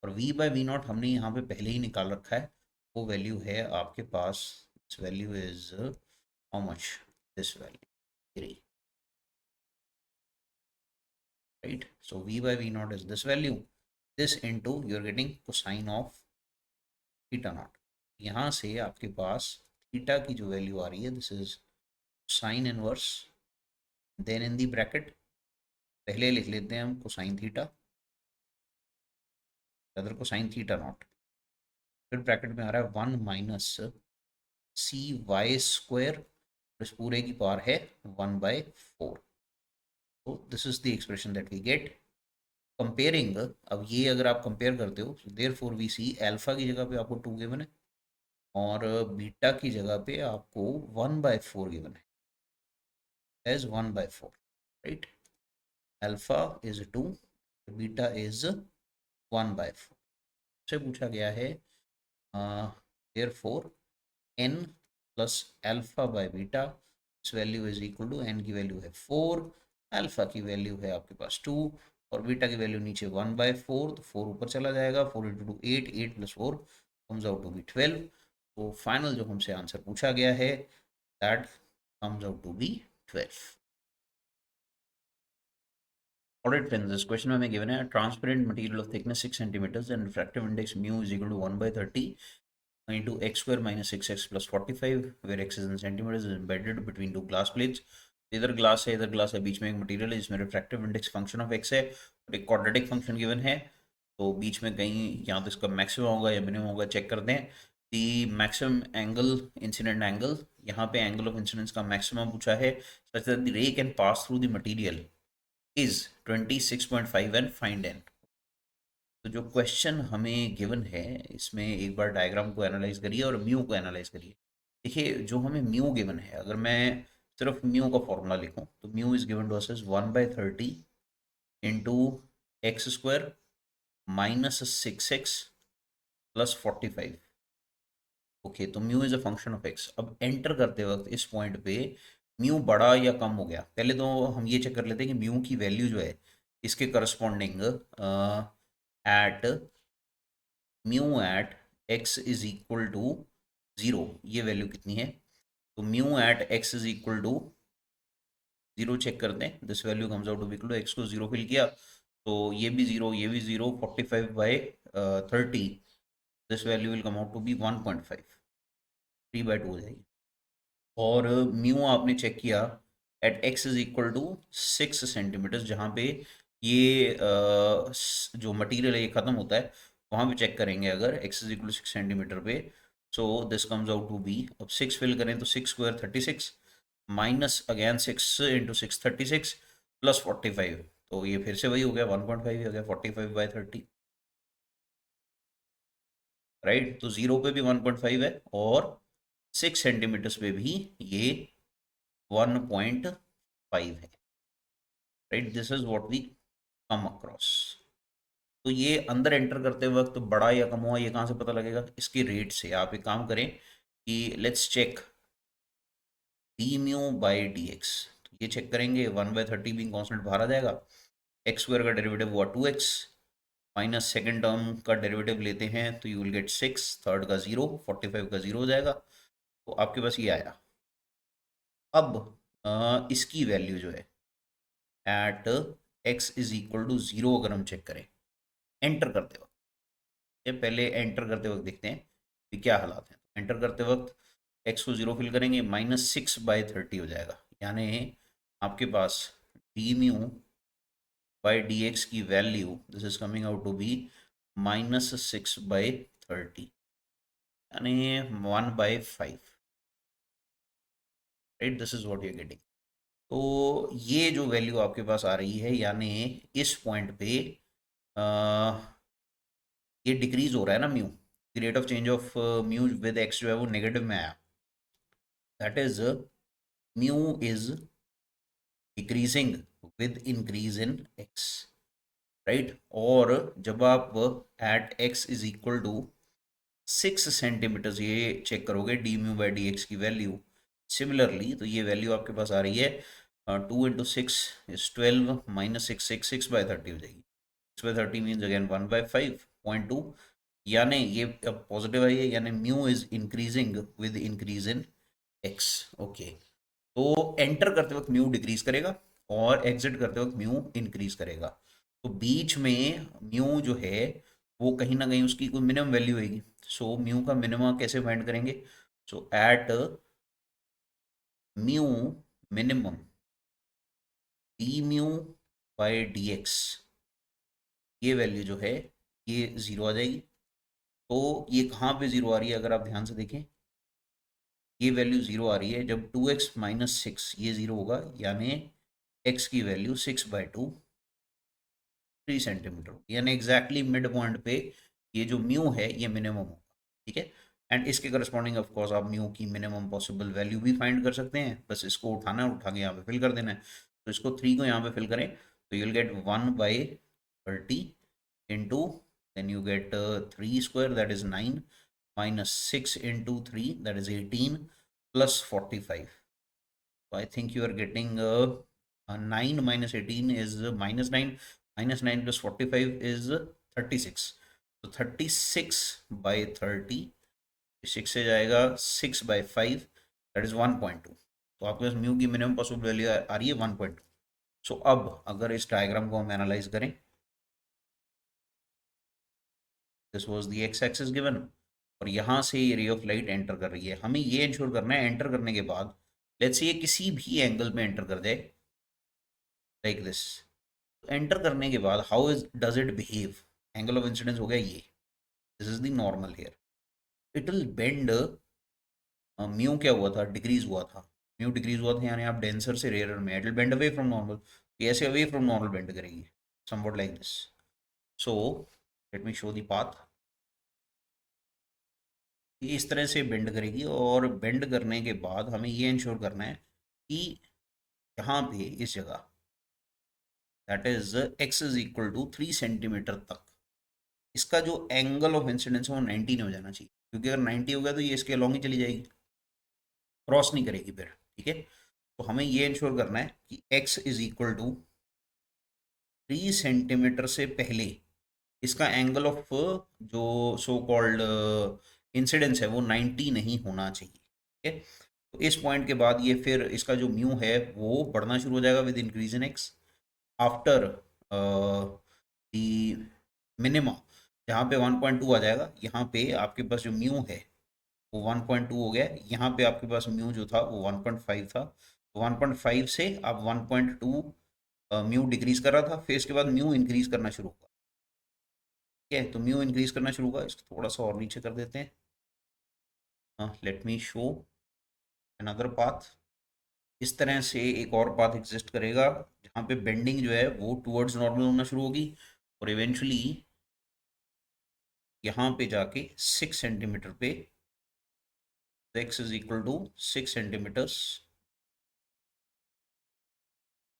और v बाई वी नॉट हमने यहाँ पे पहले ही निकाल रखा है, वो वैल्यू है आपके पास, this value is how much, this value 3, right. So v by v naught is this value, this into you are getting cosine of theta naught, यहाँ से आपके पास थीटा की जो वैल्यू आ रही है this is sine inverse, then in the bracket पहले लिख लेते हैं हम cosine theta, other cosine theta naught, फिर ब्रैकेट में आ रहा है 1 माइनस सी वाई स्क्वायर, इस पूरे की पावर है 1/4, तो this is the expression that we get comparing. अब ये अगर आप कंपेयर करते हो, therefore we see alpha की जगह पे आपको 2 गिवन है और बीटा की जगह पे आपको 1/4 गिवन है, as 1/4, right. Alpha is 2, beta is 1/4 से पूछा गया है। There four n plus alpha by beta, इस value is equal to, n की वैल्यू है 4, अल्फा की वैल्यू है आपके पास 2 और बीटा की वैल्यू नीचे 1/4, तो 4 ऊपर चला जाएगा, 4 into 2 8, 8 plus 4 comes out to be 12। तो फाइनल जो हमसे आंसर पूछा गया है that comes out to be 12। Alright friends, this question में हमें given है transparent material of thickness 6 centimeters and refractive index mu is equal to 1/30 into x square minus 6x plus 45 where x is in centimeters is embedded between two glass plates। इधर ग्लास है, इधर ग्लास है, बीच में एक मटेरियल है जिसमें refractive index function of x है और एक क्वाड्रेटिक फंक्शन गिवन है। तो बीच में कहीं या तो इसका मैक्सिमम होगा या मिनिमम होगा, चेक करते हैं। The maximum angle, incident angle, यहाँ पे एंगल ऑफ इंसिडेंस का मैक्सिमम पूछा है such that the ray can pass through the material is 26.5 and find n. तो जो क्वेश्चन हमें गिवन है इसमें एक बार डायग्राम को एनालाइज करिए और म्यू को एनालाइज करिए। देखिए जो हमें म्यू गिवन है, अगर मैं सिर्फ म्यू का फॉर्मूला लिखूं तो mu is given to us as 1/30 into x square minus 6x plus 45। Okay, तो mu is a function of x. अब एंटर करते वक्त इस पॉइंट पे म्यू बड़ा या कम हो गया, पहले तो हम ये चेक कर लेते हैं कि म्यू की वैल्यू जो है इसके corresponding at mu at x is equal to 0 ये वैल्यू कितनी है। तो mu at x is equal to 0 check करते हैं। This value comes out to be equal to, x को 0 फिल किया तो ये भी 0, ये भी 0, 45/30, this value will come out to be 1.5, 3/2 हो जाएगी। और म्यू आपने चेक किया at x is equal to 6 centimetres, जहाँ पे ये जो मटेरियल है ये ख़त्म होता है, वहाँ पे चेक करेंगे अगर x is equal to 6 centimetre पे। So this comes out to be, अब 6 फिल करें तो 6 square 36 minus again 6 into 6 36 plus 45, तो ये फिर से वही हो गया 1.5 हो गया 45/30, राइट। तो 0 पे भी 1.5 है और 6 सेंटीमीटर्स पे भी ये 1.5 है, right. This is what we come across. तो ये अंदर एंटर करते वक्त बड़ा या कम हुआ ये कहाँ से पता लगेगा, इसके रेट से। आप एक काम करें कि let's check d mu by d x, तो ये चेक करेंगे 1/30 भी कॉन्स्टेंट बाहर आ जाएगा, एक्स स्क्वायर का डेरिवेटिव हुआ 2x माइनस सेकेंड टर्म का डेरिवेटिव लेते हैं तो यू विल गेट 6, थर्ड का 0, 45 का 0 हो जाएगा, तो आपके पास ये आया। अब इसकी वैल्यू जो है at x is equal to 0 अगर हम चेक करें एंटर करते वक्त, ये पहले एंटर करते वक्त देखते हैं कि क्या हालात हैं। एंटर करते वक्त एक्स को 0 फिल करेंगे, -6/30 हो जाएगा, यानी आपके पास d mu by d x की value this is coming out to be -6/30, यानी 1/5, right. This is what you are getting. तो ये जो वैल्यू आपके पास आ रही है, यानी इस पॉइंट पे ये डिक्रीज हो रहा है ना mu, rate of change of mu with x जो है वो नेगेटिव में आया, that is mu is decreasing with increase in x, right. और जब आप at x is equal to 6 centimetres ये चेक करोगे d mu by d x की वैल्यू, सिमिलरली तो ये वैल्यू आपके पास आ रही है 2 इंटू 6 इज 12 माइनस 6/30 हो जाएगी, 6/30 मीन्स अगेन 1/5.2, यानी ये अब पॉजिटिव आई है, यानी mu is increasing with increase in x. Okay, तो एंटर करते वक्त म्यू डिक्रीज करेगा और एग्जिट करते वक्त म्यू इंक्रीज करेगा, तो बीच में म्यू जो है वो कहीं ना कहीं उसकी कोई मिनिमम वैल्यू होगी। सो म्यू का मिनिमम कैसे फाइंड करेंगे, so at mu minimum d mu by d x, ये वैल्यू जो है ये 0 आ जाएगी। तो ये कहाँ पे 0 आ रही है, अगर आप ध्यान से देखें ये वैल्यू 0 आ रही है जब 2x माइनस 6 ये 0 होगा, यानी एक्स की वैल्यू 6/2 3 सेंटीमीटर, यानी एग्जैक्टली मिड पॉइंट पे ये जो म्यू है ये मिनिमम होगा, ठीक है। एंड इसके करस्पॉन्डिंग ऑफ कोर्स आप म्यू की मिनिमम पॉसिबल वैल्यू भी फाइंड कर सकते हैं, बस इसको उठाना है, उठा के यहाँ पे फिल कर देना है। तो इसको 3 को यहाँ पे फिल करें तो you will get 1/30 into, then you get 3 square that is 9 minus 6 into 3 that is 18 plus 45. So I think you are getting 9 minus 18 is minus 9, minus 9 plus 45 is 36. So 36 by 30, 6 से जाएगा 6/5 that is 1.2. तो आपके पास म्यू की मिनिमम पॉसिबल वैल्यू आ रही है 1.2. सो अब अगर इस डायग्राम को हम एनालाइज करें, this was the x axis given और यहाँ से ये रे ऑफ लाइट एंटर कर रही है। हमें ये इंश्योर करना है एंटर करने के बाद लेट्स से ये किसी भी एंगल में एंटर कर जाए लाइक दिस। एंटर करने के बाद how is does it behave, angle of incidence हो गया ये, this is the normal here, it will bend, mu क्या हुआ था, डिक्रीज हुआ था, म्यू डिक्रीज हुआ था यानी आप डेंसर से रेयर में, it will bend away from normal, ऐसे अवे फ्रॉम नॉर्मल बेंड करेगी somewhat like this. So let me show the path, ये इस तरह से बेंड करेगी और बेंड करने के बाद हमें ये इंश्योर करना है कि यहाँ पे इस जगह that is x is equal to 3 centimetre तक इसका जो एंगल ऑफ इंसिडेंस है वो 90 नहीं हो जाना चाहिए, क्योंकि अगर 90 हो गया तो ये इसके अलॉन्ग ही चली जाएगी, क्रॉस नहीं करेगी फिर, ठीक है। तो हमें ये इंश्योर करना है कि x is equal to 3 centimetre से पहले इसका एंगल ऑफ जो सो कॉल्ड इंसिडेंस है वो 90 नहीं होना चाहिए, ठीक है। तो इस पॉइंट के बाद ये फिर इसका जो म्यू है वो बढ़ना शुरू हो जाएगा with increase in x after the minima, जहाँ पे 1.2 आ जाएगा, यहाँ पे आपके पास जो म्यू है वो 1.2 हो गया, यहाँ पे आपके पास म्यू जो था वो 1.5 था, तो 1.5 से आप 1.2 म्यू डिक्रीज कर रहा था, फिर इसके बाद म्यू इंक्रीज करना शुरू होगा, ठीक है। तो म्यू इंक्रीज करना शुरू होगा, इसको थोड़ा सा और नीचे कर देते हैं, let me show another path. इस तरह से एक और पाथ एग्जिस्ट करेगा जहाँ पे बेंडिंग जो है वो टुवर्ड्स नॉर्मल होना शुरू होगी और इवेंचुअली यहाँ पे जाके 6 सेंटीमीटर पे x is equal to 6 centimetres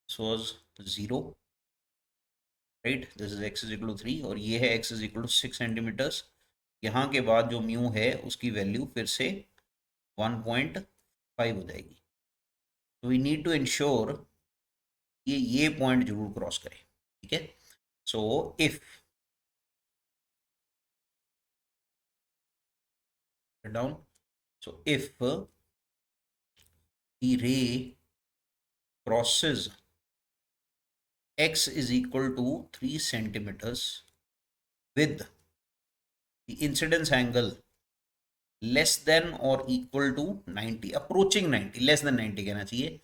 सॉज 0, right, this is x is equal to 3 और ये है x is equal to 6 centimetres. यहाँ के बाद जो म्यू है उसकी वैल्यू फिर से 1.5 हो जाएगी। तो वी नीड टू इंश्योर ये पॉइंट जरूर क्रॉस करें, ठीक है। So if down, so if the ray crosses x is equal to 3 centimeters with the incidence angle less than or equal to 90, approaching 90, less than 90 कहना चाहिए,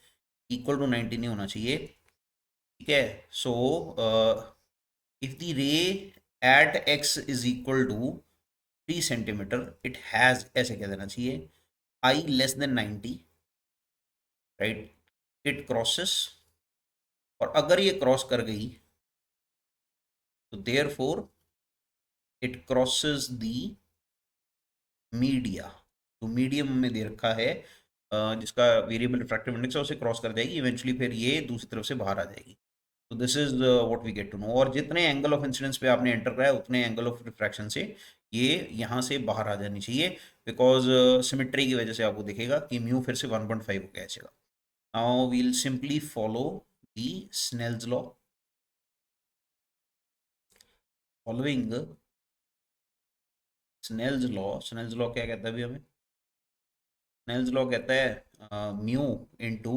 equal to 90 नहीं होना चाहिए, ठीक है। so if the ray at x is equal to 3 centimetre it has, ऐसे कह देना चाहिए, I less than 90, right, it crosses, और अगर ये क्रॉस कर गई तो therefore it crosses the media, तो मीडियम में दे रखा है जिसका वेरिएबल रिफ्रैक्टिव इंडेक्स है उसे क्रॉस कर जाएगी, इवेंचुअली फिर ये दूसरी तरफ से बाहर आ जाएगी। तो this is what we get to know, और जितने एंगल ऑफ इंसिडेंस पे आपने एंटर करा है उतने एंगल ऑफ रिफ्रैक्शन से ये यहाँ से बाहर आ जानी चाहिए, बिकॉज सिमेट्री की वजह से आपको दिखेगा कि म्यू फिर से 1.5 हो गया है। Now we'll simply follow the Snell's law. Following Snell's law क्या कहता है अभी हमें, स्नेल्स लॉ कहता है mu into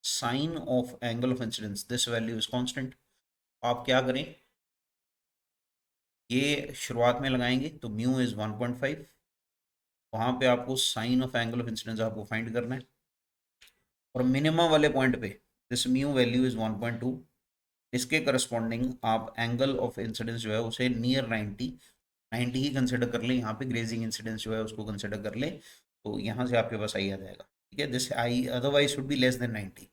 sine of angle of incidence, this value is constant. आप क्या करें, ये शुरुआत में लगाएंगे तो म्यू इज 1.5, वहाँ पे आपको sine of angle of incidence आपको फाइंड करना है, और मिनिमम वाले पॉइंट पे दिस म्यू वैल्यू इज 1.2, इसके करस्पॉन्डिंग आप एंगल ऑफ इंसिडेंस जो है उसे नियर 90 ही कंसिडर कर लें, यहाँ पे ग्रेजिंग इंसिडेंस जो है उसको कंसिडर कर लें, तो यहाँ से आपके पास आई आ जाएगा, ठीक है। This I otherwise should be less than 90,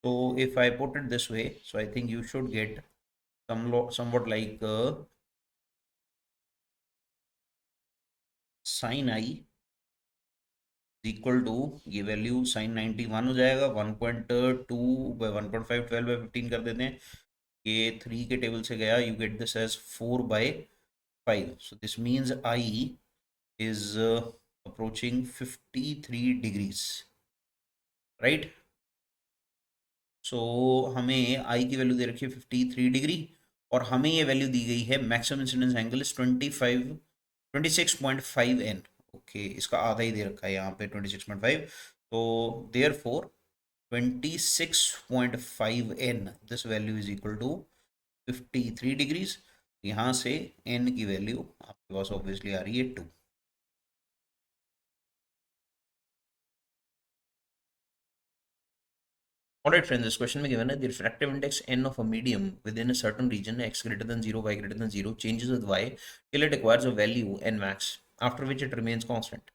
So if I put it this way, so I think you should get somewhat like sin I equal to ये वैल्यू साइन 91 हो जाएगा 1.2 बाई 1.5 12 बाई 15 कर देते हैं, ये 3 के टेबल से गया, you get this as 4/5. So this means I is approaching 53 degrees, right? So हमें I की वैल्यू दे रखी है 53 डिग्री और हमें ये वैल्यू दी गई है maximum incidence angle is 26.5 n. Okay, इसका आधा ही दे रखा है यहाँ पे 26.5. तो therefore 26.5 n, this value is equal to 53 degrees. यहाँ से n की वैल्यू आपके पास ऑब्वियसली आ रही है 2. Alright friends, this question में given है the refractive index n of a medium within a certain region x greater than 0, y greater than 0 changes with y till it acquires a value n max, after which it remains constant.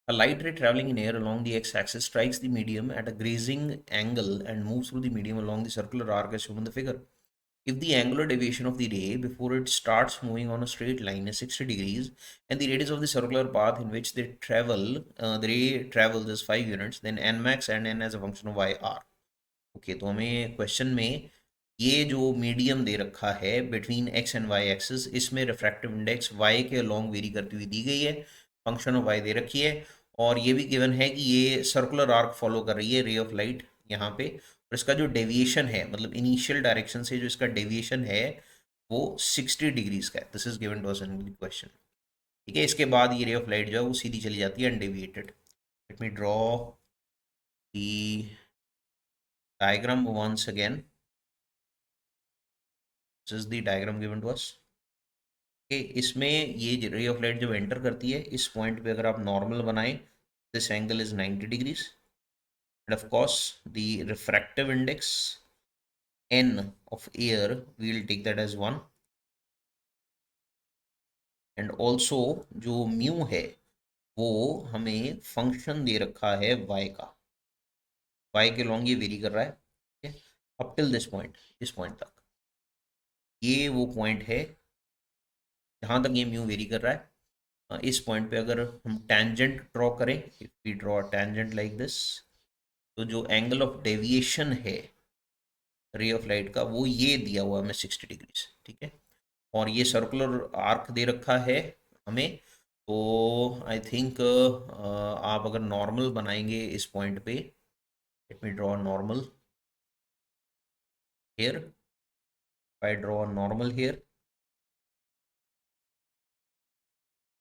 A light ray traveling in air along the x-axis strikes the medium at a grazing angle and moves through the medium along the circular arc as shown in the figure. If the angular deviation of the ray before it starts moving on a straight line is 60 degrees and the radius of the circular path in which they travel, the ray travels is 5 units, then n max and n as a function of y are. Okay, तो हमें क्वेश्चन में ये जो मीडियम दे रखा है between x and y axis, इसमें रिफ्रैक्टिव इंडेक्स वाई के लॉन्ग वेरी करती हुई दी गई है, फंक्शन ऑफ वाई दे रखी है, और ये भी गिवन है कि ये सर्कुलर आर्क फॉलो कर रही है रे ऑफ लाइट यहाँ पे, और इसका जो डेविएशन है मतलब इनिशियल डायरेक्शन से जो इसका डेविएशन है वो 60 डिग्रीज का है. This is given to us in the question. ठीक है, इसके बाद ये रे ऑफ लाइट जो है वो सीधी चली जाती है undeviated. Late me draw the diagram once again. This is the diagram given to us. Okay, इसमें ये रे ऑफ लाइट जब एंटर करती है इस पॉइंट पे अगर आप नॉर्मल बनाएं, this angle is 90 degrees end of course the refractive index n of air we will take that as 1 and also जो म्यू है वो हमें फंक्शन दे रखा है y का, y के लॉन्ग ये वेरी कर रहा है. ठीक है, अप टिल दिस पॉइंट, इस पॉइंट तक ये वो पॉइंट है जहाँ तक ये म्यू वेरी कर रहा है. इस पॉइंट पे अगर हम टेंजेंट ड्रॉ करें, if we draw tangent like this, तो जो एंगल ऑफ डेविएशन है रे ऑफ लाइट का वो ये दिया हुआ है हमें 60 डिग्रीज. ठीक है, और ये सर्कुलर आर्क दे रखा है हमें, तो आई थिंक आप अगर नॉर्मल बनाएंगे इस पॉइंट पे, let me draw normal here, I draw normal here.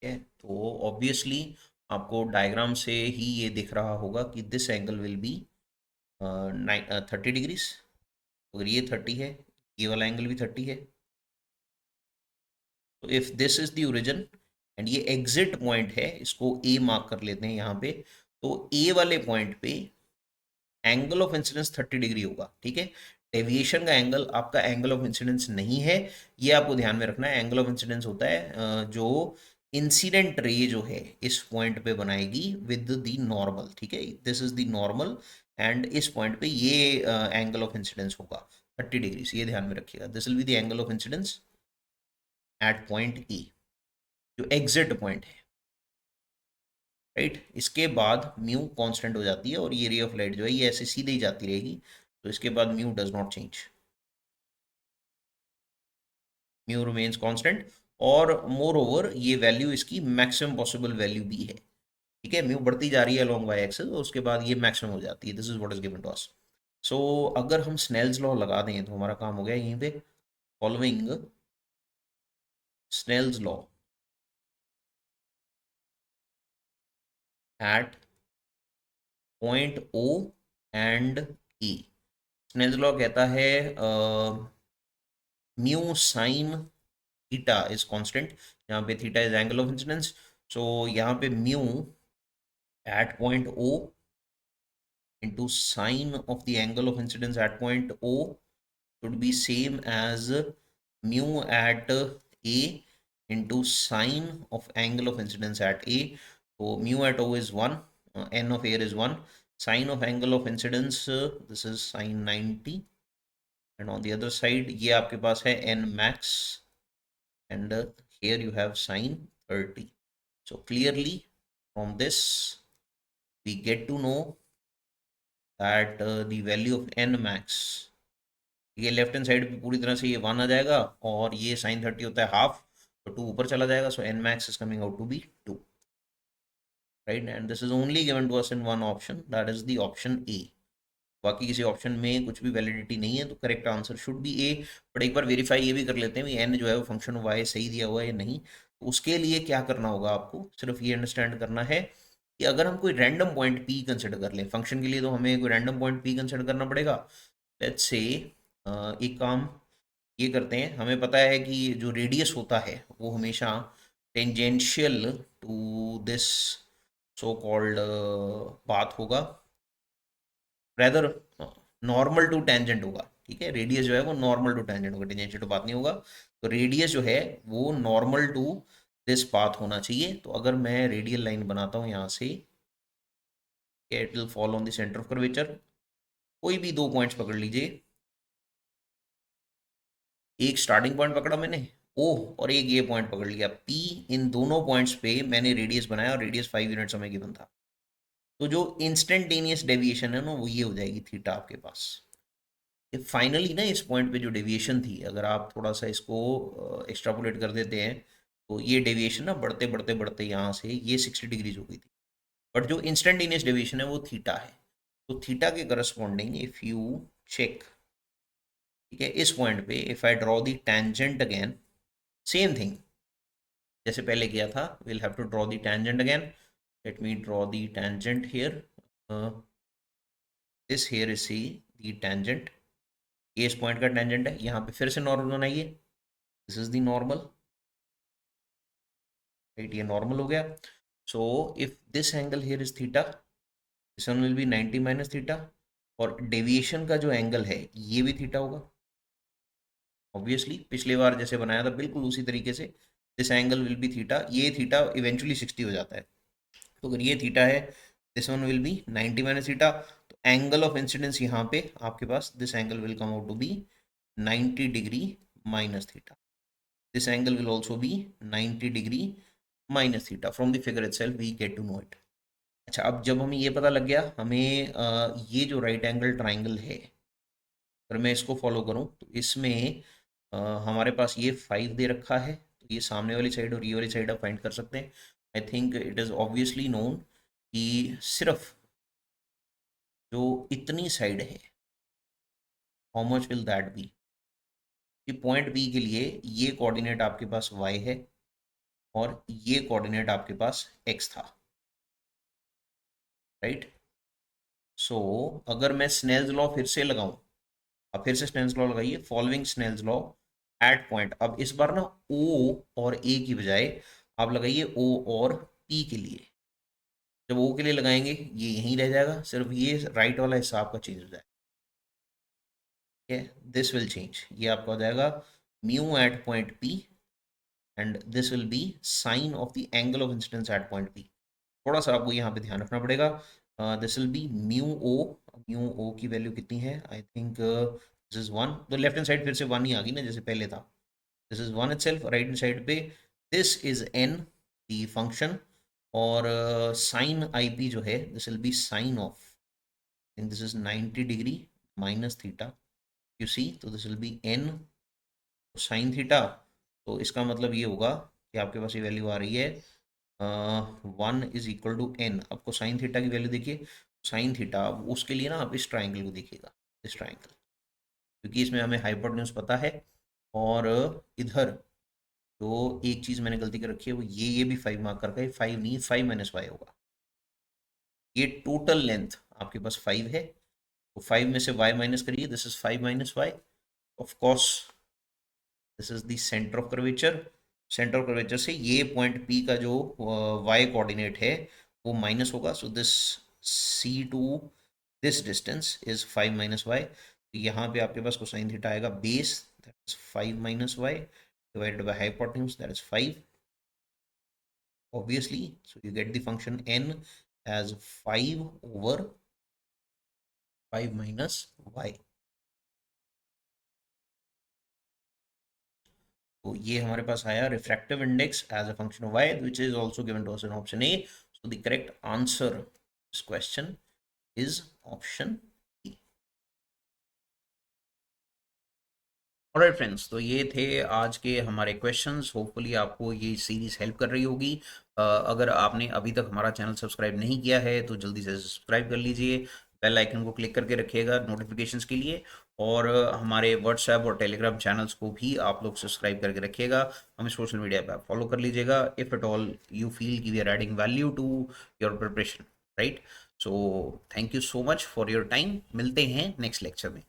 है तो ऑब्वियसली आपको डायग्राम से ही ये दिख रहा होगा कि this angle will B 30 degrees. अगर ये 30 है, ये वाला एंगल भी 30 है. तो if this is the origin and ये एग्जिट पॉइंट है, इसको ए मार्क कर लेते हैं यहाँ पे, तो ए वाले पॉइंट पे एंगल ऑफ इंसिडेंस 30 डिग्री होगा. ठीक है, डेविएशन का एंगल आपका एंगल ऑफ इंसिडेंस नहीं है, ये आपको ध्यान में रखना है. एंगल ऑफ इंसिडेंस होता है जो इंसिडेंट रे जो है इस पॉइंट पे बनाएगी विद द नॉर्मल. ठीक है, this is the normal and इस पॉइंट पे ये एंगल ऑफ इंसिडेंस होगा 30 डिग्री. ये ध्यान में रखिएगा, this will be the angle of incidence at point A, जो एग्जिट पॉइंट है. राइट, इसके बाद म्यू कांस्टेंट हो जाती है और ये रे ऑफ लाइट जो है ये ऐसे सीधे ही जाती रहेगी, तो इसके बाद mu does not change, mu remains constant, और मोर ओवर ये वैल्यू इसकी मैक्सिमम पॉसिबल वैल्यू भी है. ठीक है, म्यू बढ़ती जा रही है अलॉन्ग वाई एक्सिस, और उसके बाद ये मैक्सिमम हो जाती है. This is what is given to us. So अगर हम स्नेल्स लॉ लगा दें तो हमारा काम हो गया यहीं पे. Following Snell's law at point O and E. Snell's law कहता है mu sine theta is constant, यहाँ पे theta is angle of incidence. So यहाँ पे mu at point O into sine of the angle of incidence at point O should be same as mu at A into sine of angle of incidence at A. So mu at O is 1, n of air is 1, Sine of angle of incidence, this is sine 90, and on the other side ये आपके पास है n max, and here you have sine 30. So clearly from this we get to know that the value of n max, ये लेफ्ट हैंड साइड पे पूरी तरह से ये 1 आ जाएगा, और ये साइन 30 होता है हाफ, तो 2 ऊपर चला जाएगा, सो n max is coming out to be 2, right? And this is only given to us in one option, that is the option A. बाकी किसी ऑप्शन में कुछ भी वैलिडिटी नहीं है, तो correct answer should be A. But एक बार वेरीफाई ये भी कर लेते हैं कि एन जो है वो फंक्शन वाई सही दिया हुआ है या नहीं। तो उसके लिए क्या करना होगा, आपको सिर्फ ये अंडरस्टैंड करना है कि अगर हम कोई रैंडम पॉइंट पी कंसिडर कर लें फंक्शन के लिए, तो हमें कोई रैंडम पॉइंट पी कंसिडर करना पड़ेगा। लेट्स से एक काम ये करते हैं, हमें पता है कि जो रेडियस होता है वो हमेशा tangential to this so called path होगा, रेदर नॉर्मल टू टेंजेंट होगा, ठीक है। रेडियस जो है वो नॉर्मल टू टेंजेंट होगा, टेंजेंशियल टू पाथ नहीं होगा। तो रेडियस जो है वो नॉर्मल टू दिस पाथ होना चाहिए। तो अगर मैं रेडियल लाइन बनाता हूँ यहाँ से, it will follow on the centre of curvature. कोई भी दो पॉइंट्स पकड़ लीजिए, एक स्टार्टिंग पॉइंट पकड़ा मैंने ओ, और एक ये पॉइंट पकड़ लिया पी। इन दोनों पॉइंट्स पे मैंने रेडियस बनाया, और रेडियस 5 यूनिट समय गिवन था। तो जो इंस्टेंटेनियस डेविएशन है ना, वो ये हो जाएगी थीटा आपके पास। फाइनली ना इस पॉइंट पे जो डेविएशन थी, अगर आप थोड़ा सा इसको एक्स्ट्रापोलेट कर देते हैं, तो ये डेविएशन ना बढ़ते बढ़ते बढ़ते यहाँ से ये 60 डिग्रीज हो गई थी। बट जो इंस्टेंटेनियस डेविएशन है वो थीटा है। तो थीटा के करस्पॉन्डिंग इफ यू चेक, ठीक है, इस पॉइंट पे if I draw the tangent again, same thing जैसे पहले किया था, will have to draw the tangent again. Let me draw the tangent here, this here is see the tangent, ये इस पॉइंट का टेंजेंट है। यहाँ पे फिर से नॉर्मल बनाइए, this is the normal, right, ये नॉर्मल हो गया। सो if this angle here is theta, this one will be 90 minus theta, और डेविएशन का जो एंगल है ये भी थीटा होगा। ऑब्वियसली पिछली बार जैसे बनाया था बिल्कुल उसी तरीके से, this angle will be theta, ये थीटा इवेंचुअली 60 हो जाता है। तो अगर ये थीटा है, this one will be 90 minus theta. तो एंगल ऑफ इंसिडेंस यहाँ पे आपके पास, this angle will come out to be 90 degree minus theta. This angle will also be 90 degree minus theta. From the figure itself we get to know it. अच्छा, अब जब हमें ये पता लग गया, हमें ये जो राइट एंगल ट्राइंगल है, अगर मैं इसको फॉलो करूं तो इसमें हमारे पास ये 5 दे रखा है। तो ये सामने वाली साइड और ये वाली साइड आप फाइंड कर सकते हैं। I think it is obviously known कि सिर्फ जो इतनी साइड है, how much will that be, कि पॉइंट बी के लिए ये कोऑर्डिनेट आपके पास y है, और ये कोऑर्डिनेट आपके पास x था, राइट। सो अगर मैं स्नेल्स लॉ फिर से लगाऊं, अब फिर से स्नेल्स लॉ लगाइए, following Snell's law at point. अब इस बार ना ओ और ए की बजाय आप लगाइए ओ और पी के लिए। जब ओ के लिए लगाएंगे ये यहीं रह जाएगा, सिर्फ ये राइट वाला हिस्सा आपका चेंज हो जाएगा, ठीक है। दिस विल चेंज, ये आपका हो जाएगा mu at point P, and this will be sine of the angle of incidence at point P. थोड़ा सा आपको यहाँ पे ध्यान रखना पड़ेगा, this will be mu O की वैल्यू कितनी है, आई थिंक दिस इज 1। तो लेफ्ट हैंड साइड फिर से 1 ही आ गई ना जैसे पहले था, this is 1 itself. Right hand side पे this is n the function, और साइन आई पी जो है this will be sine of, and this is 90 degree minus theta, you see. तो this will be n sine theta. तो इसका मतलब ये होगा कि आपके पास ये वैल्यू आ रही है 1 इज इक्वल टू एन। आपको साइन थीटा की वैल्यू देखिए, साइन थीटा उसके लिए ना आप इस ट्राइंगल को देखिएगा, इस ट्राइंगल, क्योंकि इसमें हमें हाइपोटेन्यूज पता है। और इधर तो एक चीज़ मैंने गलती कर रखी है, वो ये भी 5 मार्क करके, 5 नहीं 5 माइनस वाई होगा। ये टोटल लेंथ आपके पास 5 है, तो 5 में से y माइनस करिए, this is 5 minus Y. Of course this is the centre of curvature, centre of curvature से ये पॉइंट P का जो y कोऑर्डिनेट है वो माइनस होगा। So this C to this distance is 5 minus Y. तो यहाँ पे आपके पास कोसाइन थीटा आएगा base, that is 5 minus Y divided by hypotenuse, that is 5 obviously. So you get the function n as 5 over 5 minus Y. तो ये हमारे पास आया refractive index as a function of Y which is also given to us in option A. So the correct answer this question is option E. Alright friends, तो ये थे आज के हमारे क्वेश्चंस। होपफुली आपको ये सीरीज हेल्प कर रही होगी। अगर आपने अभी तक हमारा चैनल सब्सक्राइब नहीं किया है तो जल्दी से सब्सक्राइब कर लीजिए, बेल आइकन को क्लिक करके रखिएगा नोटिफिकेशंस के लिए। और हमारे व्हाट्सएप और टेलीग्राम चैनल्स को भी आप लोग सब्सक्राइब करके रखिएगा। हमें सोशल मीडिया पे आप फॉलो कर लीजिएगा if at all you feel कि we are adding value to your preparation, right. So thank you so much for your time. मिलते हैं नेक्स्ट लेक्चर में।